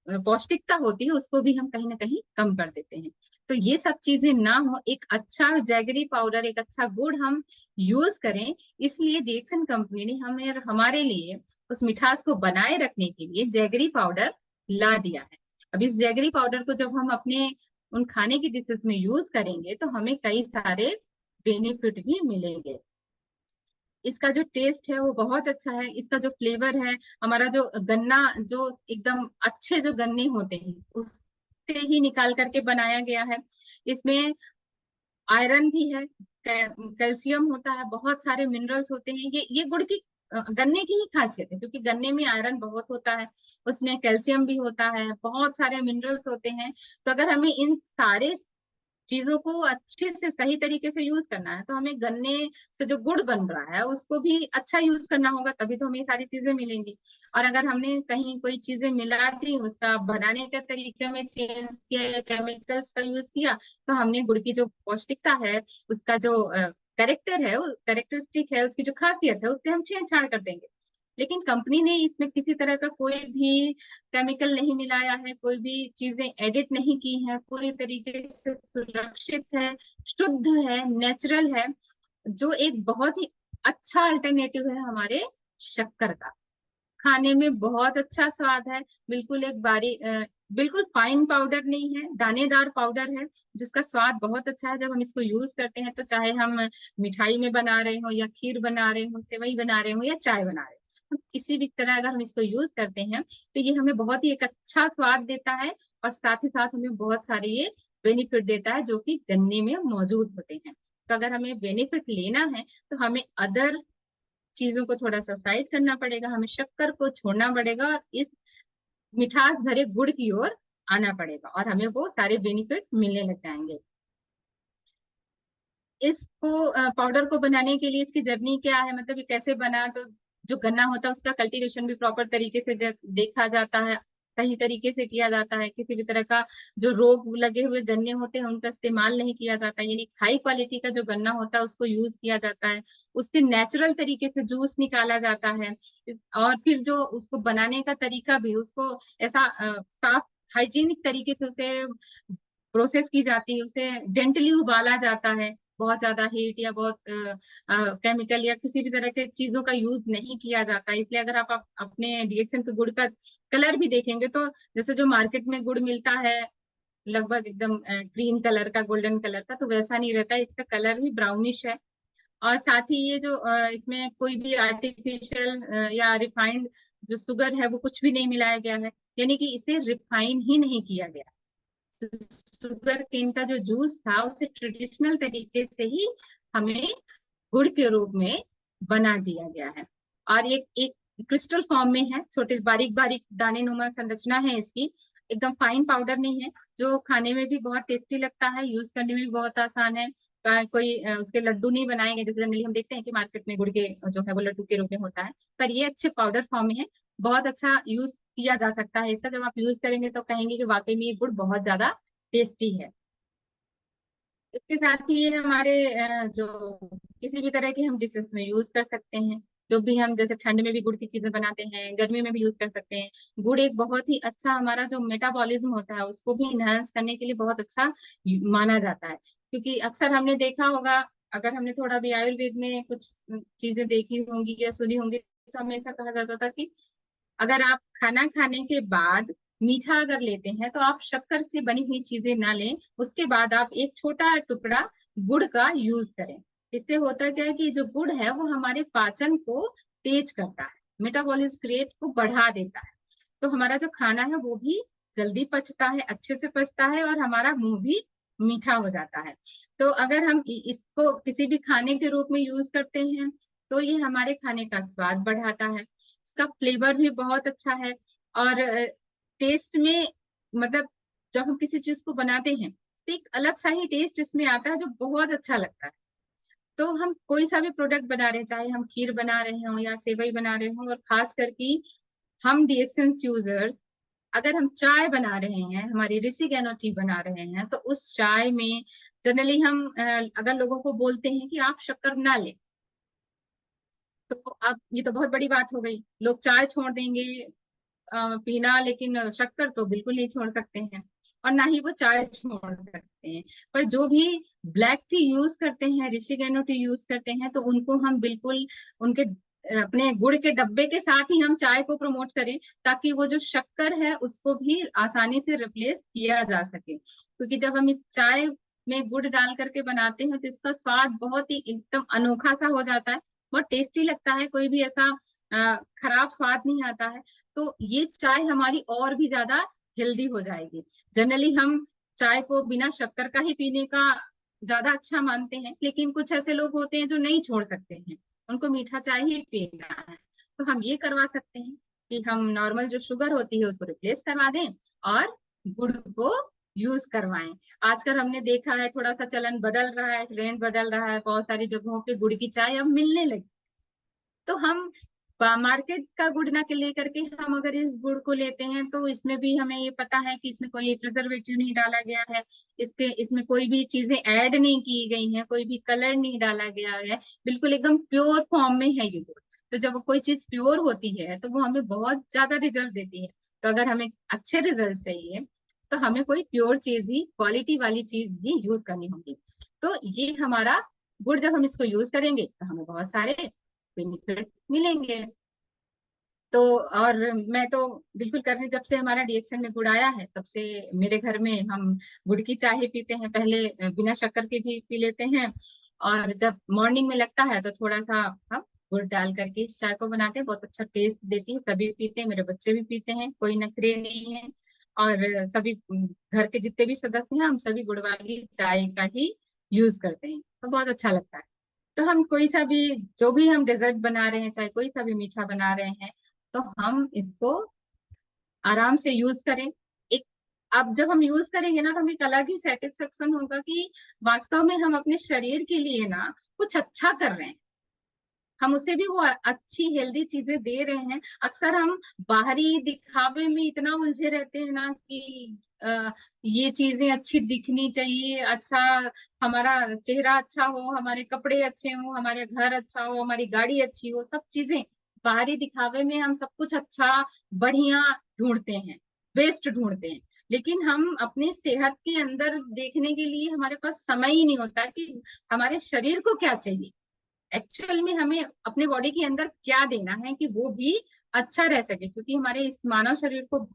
पौष्टिकता होती है उसको भी हम कहीं ना कहीं कम कर देते हैं। तो ये सब चीजें ना हो, एक अच्छा जैगरी पाउडर, एक अच्छा गुड़ हम यूज करें। इसलिए डेक्सन कंपनी ने हमें हमारे लिए उस मिठास को बनाए रखने के लिए जैगरी पाउडर ला दिया है। अब इस जैगरी पाउडर को जब हम अपने उन खाने की डिशेस में यूज करेंगे तो हमें कई सारे बेनिफिट भी मिलेंगे। इसका जो टेस्ट है वो बहुत अच्छा है, इसका जो फ्लेवर है, हमारा जो गन्ना, जो एकदम अच्छे जो गन्ने होते हैं उससे ही निकाल करके बनाया गया है। इसमें आयरन भी है, कैल्शियम होता है, बहुत सारे मिनरल्स होते हैं। ये गुड़ की गन्ने की ही खासियत है, क्योंकि गन्ने में आयरन बहुत होता है, उसमें कैल्शियम भी होता है, बहुत सारे मिनरल्स होते हैं। तो अगर हमें इन सारे चीजों को अच्छे से सही तरीके से यूज करना है तो हमें गन्ने से जो गुड़ बन रहा है उसको भी अच्छा यूज करना होगा, तभी तो हमें ये सारी चीजें मिलेंगी। और अगर हमने कहीं कोई चीजें मिला दी, उसका बनाने के तरीके में चेंज किया या केमिकल्स का यूज किया, तो हमने गुड़ की जो पौष्टिकता है, उसका जो कैरेक्टर है, कैरेक्टरिस्टिक है, उसकी जो खासियत है, उससे हम छेड़छाड़ कर देंगे। लेकिन कंपनी ने इसमें किसी तरह का कोई भी केमिकल नहीं मिलाया है, कोई भी चीजें एडिट नहीं की है, पूरी तरीके से सुरक्षित है, शुद्ध है, नेचुरल है, जो एक बहुत ही अच्छा अल्टरनेटिव है हमारे शक्कर का। खाने में बहुत अच्छा स्वाद है, बिल्कुल एक बिल्कुल फाइन पाउडर नहीं है, दानेदार पाउडर है, जिसका स्वाद बहुत अच्छा है। जब हम इसको यूज करते हैं तो चाहे हम मिठाई में बना रहे हो या खीर बना रहे हो, सेवई बना रहे हो या चाय बना रहे हो, किसी भी तरह अगर हम इसको यूज करते हैं तो ये हमें बहुत ही एक अच्छा स्वाद देता है, और साथ ही साथ हमें बहुत सारे ये बेनिफिट देता है जो कि गन्ने में मौजूद होते हैं। तो अगर हमें बेनिफिट लेना है तो हमें अदर चीजों को थोड़ा सा साइड करना पड़ेगा, हमें शक्कर को छोड़ना पड़ेगा और इस मिठास भरे गुड़ की ओर आना पड़ेगा, और हमें वो सारे बेनिफिट मिलने लग जाएंगे। इसको पाउडर को बनाने के लिए इसकी जर्नी क्या है, मतलब ये कैसे बना, तो जो गन्ना होता है उसका कल्टीवेशन भी प्रॉपर तरीके से देखा जाता है, सही तरीके से किया जाता है। किसी भी तरह का जो रोग लगे हुए गन्ने होते हैं उनका इस्तेमाल नहीं किया जाता है, यानी हाई क्वालिटी का जो गन्ना होता है उसको यूज किया जाता है। उससे नेचुरल तरीके से जूस निकाला जाता है, और फिर जो उसको बनाने का तरीका भी उसको ऐसा साफ हाइजीनिक तरीके से उसे प्रोसेस की जाती है, उसे जेंटली उबाला जाता है, बहुत ज्यादा हीट या बहुत केमिकल या किसी भी तरह के चीजों का यूज नहीं किया जाता है। इसलिए अगर आप अपने रिएक्शन के गुड़ का कलर भी देखेंगे तो जैसे जो मार्केट में गुड़ मिलता है लगभग एकदम क्रीम कलर का, गोल्डन कलर का, तो वैसा नहीं रहता है, इसका कलर भी ब्राउनिश है। और साथ ही ये जो इसमें कोई भी आर्टिफिशियल या रिफाइंड जो शुगर है वो कुछ भी नहीं मिलाया गया है, यानी कि इसे रिफाइन ही नहीं किया गया। शुगर केन का जो जूस था उसे ट्रेडिशनल तरीके से ही हमें गुड़ के रूप में बना दिया गया है, और एक एक क्रिस्टल फॉर्म में है, छोटे बारीक बारीक दाने नुमा संरचना है इसकी, एकदम फाइन पाउडर नहीं है, जो खाने में भी बहुत टेस्टी लगता है, यूज करने में भी बहुत आसान है। कोई उसके लड्डू नहीं बनाए गए जैसे जनरली हम देखते हैं कि मार्केट में गुड़ के जो है वो लड्डू के रूप में होता है, पर ये अच्छे पाउडर फॉर्म में है, बहुत अच्छा यूज किया जा सकता है इसका। जब आप यूज करेंगे तो कहेंगे कि वाकई में ये गुड़ बहुत ज्यादा टेस्टी है। इसके साथ ही ये हमारे जो किसी भी तरह के हम डिशेस में यूज कर सकते हैं, जो भी हम जैसे ठंड में भी गुड़ की चीजें बनाते हैं, गर्मी में भी यूज कर सकते हैं। गुड़ एक बहुत ही अच्छा हमारा जो मेटाबॉलिज्म होता है उसको भी इनहेंस करने के लिए बहुत अच्छा माना जाता है, क्योंकि अक्सर हमने देखा होगा, अगर हमने थोड़ा भी आयुर्वेद में कुछ चीजें देखी होंगी या सुनी होंगी, तो हमेशा कहा जाता था कि अगर आप खाना खाने के बाद मीठा अगर लेते हैं तो आप शक्कर से बनी हुई चीजें ना लें, उसके बाद आप एक छोटा टुकड़ा गुड़ का यूज करें। इससे होता क्या है कि जो गुड़ है वो हमारे पाचन को तेज करता है, मेटाबॉलिज्म रेट को बढ़ा देता है, तो हमारा जो खाना है वो भी जल्दी पचता है, अच्छे से पचता है, और हमारा मुंह भी मीठा हो जाता है। तो अगर हम इसको किसी भी खाने के रूप में यूज करते हैं तो ये हमारे खाने का स्वाद बढ़ाता है, इसका फ्लेवर भी बहुत अच्छा है, और टेस्ट में मतलब जब हम किसी चीज को बनाते हैं तो एक अलग सा ही टेस्ट इसमें आता है जो बहुत अच्छा लगता है। तो हम कोई सा भी प्रोडक्ट बना रहे हैं, चाहे हम खीर बना रहे हो या सेवई बना रहे हो, और खास करके हम डीएक्सेंस यूजर अगर हम चाय बना रहे हैं, हमारी रिसिगेनो टी बना रहे हैं, तो उस चाय में जनरली हम अगर लोगों को बोलते हैं कि आप शक्कर ना लें, तो अब ये तो बहुत बड़ी बात हो गई, लोग चाय छोड़ देंगे पीना, लेकिन शक्कर तो बिल्कुल नहीं छोड़ सकते हैं, और ना ही वो चाय छोड़ सकते हैं। पर जो भी ब्लैक टी यूज करते हैं, ऋषिगेनो टी यूज करते हैं, तो उनको हम बिल्कुल उनके अपने गुड़ के डब्बे के साथ ही हम चाय को प्रमोट करें, ताकि वो जो शक्कर है उसको भी आसानी से रिप्लेस किया जा सके, क्योंकि जब हम इस चाय में गुड़ डाल करके बनाते हैं तो इसका स्वाद बहुत ही एकदम अनोखा सा हो जाता है, बहुत टेस्टी लगता है, कोई भी ऐसा खराब स्वाद नहीं आता है। तो ये चाय हमारी और भी ज्यादा हेल्दी हो जाएगी। जनरली हम चाय को बिना शक्कर का ही पीने का ज्यादा अच्छा मानते हैं, लेकिन कुछ ऐसे लोग होते हैं जो नहीं छोड़ सकते हैं, उनको मीठा चाय ही पीना है। तो हम ये करवा सकते हैं कि हम नॉर्मल जो शुगर होती है उसको रिप्लेस करवा दें और गुड़ को यूज करवाएं। आजकल हमने देखा है थोड़ा सा चलन बदल रहा है, ट्रेंड बदल रहा है, बहुत सारी जगहों पे गुड़ की चाय अब मिलने लगी। तो हम मार्केट का गुड़ ना के लेकर के हम अगर इस गुड़ को लेते हैं तो इसमें भी हमें ये पता है कि इसमें कोई प्रिजर्वेटिव नहीं डाला गया है, इसमें कोई भी चीजें ऐड नहीं की गई हैं, कोई भी कलर नहीं डाला गया है, बिल्कुल एकदम प्योर फॉर्म में है ये गुड़। तो जब कोई चीज प्योर होती है तो वो हमें बहुत ज्यादा रिजल्ट देती है। तो अगर हमें अच्छे रिजल्ट चाहिए तो हमें कोई प्योर चीज ही, क्वालिटी वाली चीज ही यूज करनी होगी। तो ये हमारा गुड़ जब हम इसको यूज करेंगे तो हमें बहुत सारे बेनिफिट मिलेंगे। तो और मैं तो बिल्कुल करने, जब से हमारा डीएक्सएल में गुड़ आया है तब से मेरे घर में हम गुड़ की चाय ही पीते हैं। पहले बिना शक्कर के भी पी लेते हैं, और जब मॉर्निंग में लगता है तो थोड़ा सा हम गुड़ डाल करके इस चाय को बनाते हैं। बहुत अच्छा टेस्ट देती है, सभी पीते हैं, मेरे बच्चे भी पीते हैं, कोई नखरे नहीं है। और सभी घर के जितने भी सदस्य हैं हम सभी गुड़ वाली चाय का ही यूज करते हैं, तो बहुत अच्छा लगता है। तो हम कोई सा भी, जो भी हम डेजर्ट बना रहे हैं, चाहे कोई सा भी मीठा बना रहे हैं, तो हम इसको आराम से यूज करें। एक, अब जब हम यूज करेंगे ना तो हमें एक अलग ही सेटिस्फेक्शन होगा कि वास्तव में हम अपने शरीर के लिए ना कुछ अच्छा कर रहे हैं, हम उसे भी वो अच्छी हेल्दी चीजें दे रहे हैं। अक्सर हम बाहरी दिखावे में इतना उलझे रहते हैं ना कि ये चीजें अच्छी दिखनी चाहिए, अच्छा, हमारा चेहरा अच्छा हो, हमारे कपड़े अच्छे हो, हमारे घर अच्छा हो, हमारी गाड़ी अच्छी हो, सब चीजें बाहरी दिखावे में हम सब कुछ अच्छा बढ़िया ढूंढते हैं, बेस्ट ढूंढते हैं। लेकिन हम अपनी सेहत के अंदर देखने के लिए हमारे पास समय ही नहीं होता कि हमारे शरीर को क्या चाहिए, एक्चुअल में हमें अपने बॉडी के अंदर क्या देना है कि वो भी अच्छा रह सके। क्योंकि हमारे इस मानव शरीर को,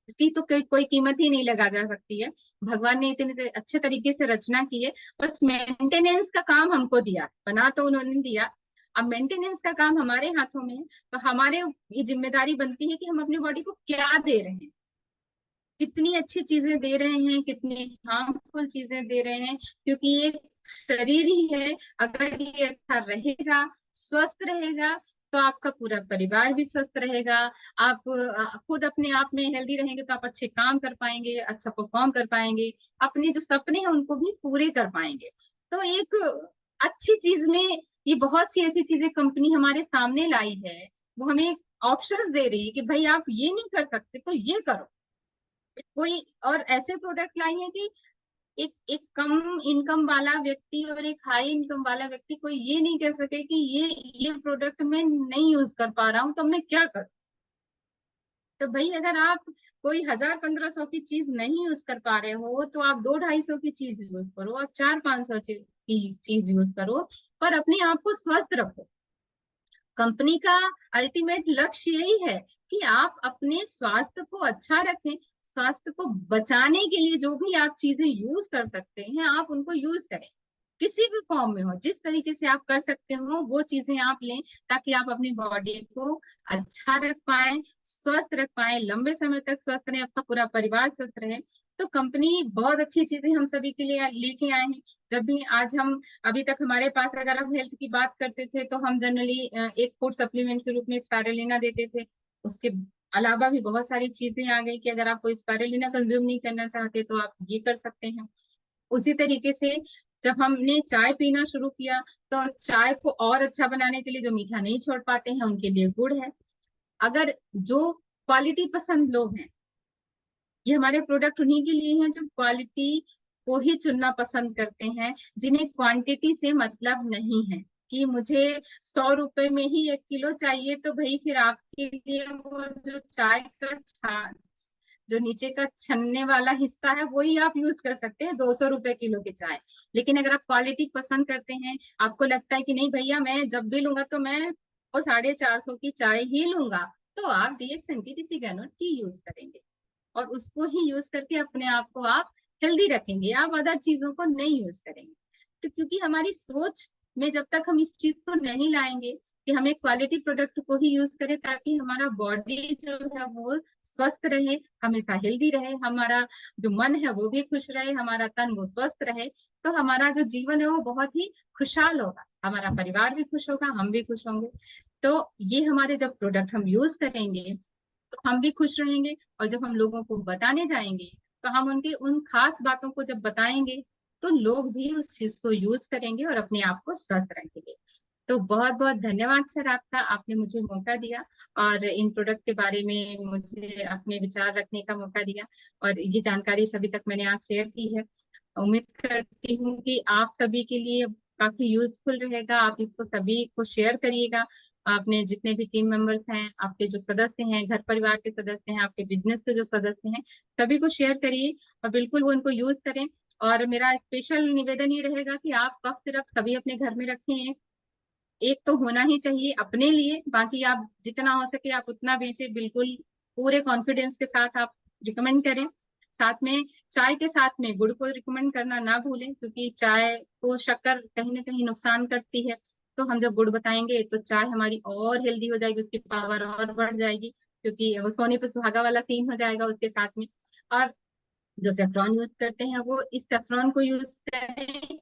इसकी तो कोई कीमत ही नहीं लगा जा सकती है। भगवान ने इतने अच्छे तरीके से रचना की है, बस मेंटेनेंस का काम हमको दिया, बना तो उन्होंने दिया, अब मेंटेनेंस का काम हमारे हाथों में है। तो हमारे ये जिम्मेदारी बनती है कि हम अपनी बॉडी को क्या दे रहे हैं, कितनी अच्छी चीजें दे रहे हैं, कितनी हार्मफुल चीजें दे रहे हैं। क्योंकि ये शरीर ही है, अगर ये अच्छा रहेगा, स्वस्थ रहेगा, तो आपका पूरा परिवार भी स्वस्थ रहेगा। आप खुद अपने आप में हेल्दी रहेंगे तो आप अच्छे काम कर पाएंगे, अच्छा परफॉर्म कर पाएंगे, अपने जो सपने हैं उनको भी पूरे कर पाएंगे। तो एक अच्छी चीज में ये बहुत सी ऐसी चीजें कंपनी हमारे सामने लाई है, वो हमें ऑप्शंस दे रही है कि भाई आप ये नहीं कर सकते तो ये करो। कोई और ऐसे प्रोडक्ट लाई है कि एक एक कम इनकम वाला व्यक्ति और एक हाई इनकम वाला व्यक्ति कोई ये नहीं कह सके कि ये प्रोडक्ट मैं नहीं यूज कर पा रहा हूँ तो मैं क्या करूँ। तो भाई अगर आप कोई 1000-1500 की चीज नहीं यूज कर पा रहे हो तो आप 200-250 की चीज यूज करो, आप 400-500 की चीज यूज करो, पर अपने आप को स्वस्थ रखो। कंपनी का अल्टीमेट लक्ष्य यही है कि आप अपने स्वास्थ्य को अच्छा रखें। स्वास्थ्य को बचाने के लिए जो भी आप चीजें यूज कर सकते हैं आप उनको यूज करें, किसी भी फॉर्म में हो, जिस तरीके से आप कर सकते हो वो चीजें आप लें, ताकि आप अपनी बॉडी को अच्छा रख पाए, स्वस्थ रख पाए, लंबे समय तक स्वस्थ रहे, आपका पूरा परिवार स्वस्थ रहे। तो कंपनी बहुत अच्छी चीजें हम सभी के लिए लेके आए हैं। जब भी आज हम, अभी तक हमारे पास अगर हम हेल्थ की बात करते थे तो हम जनरली एक फूड सप्लीमेंट के रूप में स्पायरुलिना देते थे। उसके अलावा भी बहुत सारी चीजें आ गई कि अगर आप कोई स्पायरुलिना कंज्यूम नहीं करना चाहते तो आप ये कर सकते हैं। उसी तरीके से जब हमने चाय पीना शुरू किया तो चाय को और अच्छा बनाने के लिए, जो मीठा नहीं छोड़ पाते हैं उनके लिए गुड़ है। अगर जो क्वालिटी पसंद लोग हैं, ये हमारे प्रोडक्ट उन्हीं के लिए हैं जो क्वालिटी को ही चुनना पसंद करते हैं, जिन्हें क्वांटिटी से मतलब नहीं है कि मुझे 100 रुपए में ही 1 किलो चाहिए। तो भाई फिर आपके लिए वो जो चाय का जो नीचे का छन्ने वाला हिस्सा है वही आप यूज कर सकते हैं, 200 रुपए किलो की चाय। लेकिन अगर आप क्वालिटी पसंद करते हैं, आपको लगता है कि नहीं भैया मैं जब भी लूंगा तो मैं वो 450 की चाय ही लूंगा, तो आप डीएक्सएन की किसी गैनोट की यूज करेंगे और उसको ही यूज करके अपने आप को आप हेल्दी रखेंगे, आप अदर चीजों को नहीं यूज करेंगे। तो क्योंकि हमारी सोच में जब तक हम इस चीज को नहीं लाएंगे कि हमें क्वालिटी प्रोडक्ट को ही यूज करें ताकि हमारा बॉडी जो है वो स्वस्थ रहे, हमेशा हेल्दी रहे, हमारा जो मन है वो भी खुश रहे, हमारा तन वो स्वस्थ रहे, तो हमारा जो जीवन है वो बहुत ही खुशहाल होगा, हमारा परिवार भी खुश होगा, हम भी खुश होंगे। तो ये हमारे जब प्रोडक्ट हम यूज करेंगे तो हम भी खुश रहेंगे, और जब हम लोगों को बताने जाएंगे तो हम उनकी उन खास बातों को जब बताएंगे तो लोग भी उस चीज को यूज करेंगे और अपने आप को स्वस्थ रखेंगे। तो बहुत बहुत धन्यवाद सर आपका, आपने मुझे मौका दिया और इन प्रोडक्ट के बारे में मुझे अपने विचार रखने का मौका दिया, और ये जानकारी सभी तक मैंने आज शेयर की है। उम्मीद करती हूँ कि आप सभी के लिए काफी यूजफुल रहेगा, आप इसको सभी को शेयर करिएगा। आपने जितने भी टीम मेंबर्स हैं, आपके जो सदस्य हैं, घर परिवार के सदस्य हैं, आपके बिजनेस के जो सदस्य हैं, सभी को शेयर करिए और बिल्कुल वो उनको यूज करें। और मेरा स्पेशल निवेदन ये रहेगा कि आप कफ सिरप सभी अपने घर में रखें, एक तो होना ही चाहिए अपने लिए, बाकी आप जितना हो सके आप उतना बेचें, बिल्कुल पूरे कॉन्फिडेंस के साथ आप रिकमेंड करें। साथ में चाय के साथ में गुड़ को रिकमेंड करना ना भूलें, क्योंकि चाय को शक्कर कहीं ना कहीं नुकसान करती है। तो हम जब गुड़ बताएंगे तो चाय हमारी और हेल्दी हो जाएगी, उसकी पावर और बढ़ जाएगी, क्योंकि वो सोने पे सुहागा वाला सीन हो जाएगा उसके साथ में। और जो सेफ्रॉन यूज करते हैं वो इस सेफ्रॉन को यूज करें।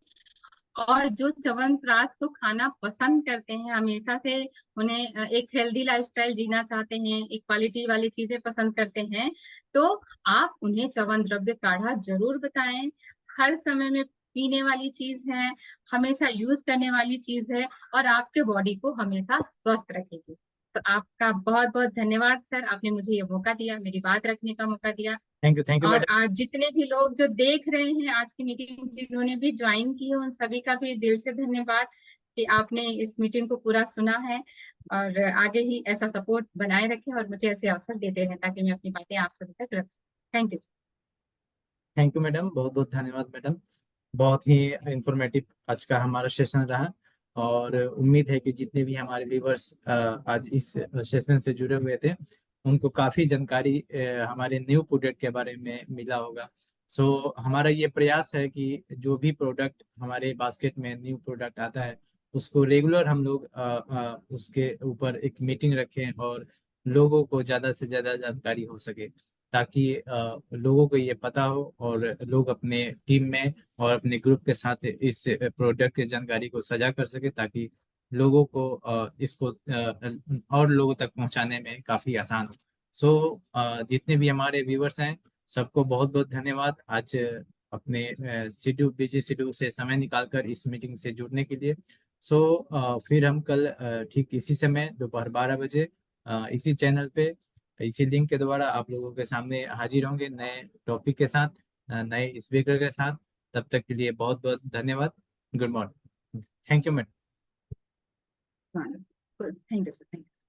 और जो च्यवनप्राश को खाना पसंद करते हैं हमेशा से, उन्हें एक हेल्दी लाइफस्टाइल जीना चाहते हैं, एक क्वालिटी वाली चीजें पसंद करते हैं, तो आप उन्हें च्यवन द्रव्य काढ़ा जरूर बताएं। हर समय में पीने वाली चीज है, हमेशा यूज करने वाली चीज है, और आपके बॉडी को हमेशा स्वस्थ रखेगी। तो आपका बहुत बहुत धन्यवाद सर, आपने मुझे ये मौका दिया, मेरी बात रखने का मौका दिया। थैंक यू और मैडम। आज जितने भी लोग जो देख रहे हैं आज की मीटिंग, जिन्होंने भी ज्वाइन की है, उन सभी का भी दिल से धन्यवाद कि आपने इस मीटिंग को पूरा सुना है। और आगे ही ऐसा सपोर्ट बनाए रखें और मुझे ऐसे अवसर देते रहें ताकि मैं अपनी बातें आप सभी तक रख सकूं। Thank you. Thank you madam, बहुत बहुत धन्यवाद मैडम। बहुत ही इंफॉर्मेटिव आज का हमारा सेशन रहा, और उम्मीद है कि जितने भी हमारे व्यूवर्स आज इस सेशन से जुड़े हुए थे उनको काफ़ी जानकारी हमारे न्यू प्रोडक्ट के बारे में मिला होगा। सो हमारा ये प्रयास है कि जो भी प्रोडक्ट हमारे बास्केट में न्यू प्रोडक्ट आता है उसको रेगुलर हम लोग उसके ऊपर एक मीटिंग रखें और लोगों को ज़्यादा से ज़्यादा जानकारी हो सके, ताकि लोगों को ये पता हो और लोग अपने टीम में और अपने ग्रुप के साथ इस प्रोडक्ट की जानकारी को साझा कर सके, ताकि लोगों को इसको और लोगों तक पहुंचाने में काफ़ी आसान हो। सो जितने भी हमारे व्यूवर्स हैं सबको बहुत बहुत धन्यवाद आज अपने शेड्यूल बिजी शेड्यूल से समय निकालकर इस मीटिंग से जुड़ने के लिए। फिर हम कल ठीक इसी समय दोपहर 12 बजे इसी चैनल पे इसी लिंक के द्वारा आप लोगों के सामने हाजिर होंगे नए टॉपिक के साथ, नए स्पीकर के साथ। तब तक के लिए बहुत बहुत धन्यवाद। Good morning. Thank you madam. Thank you sir, thank you.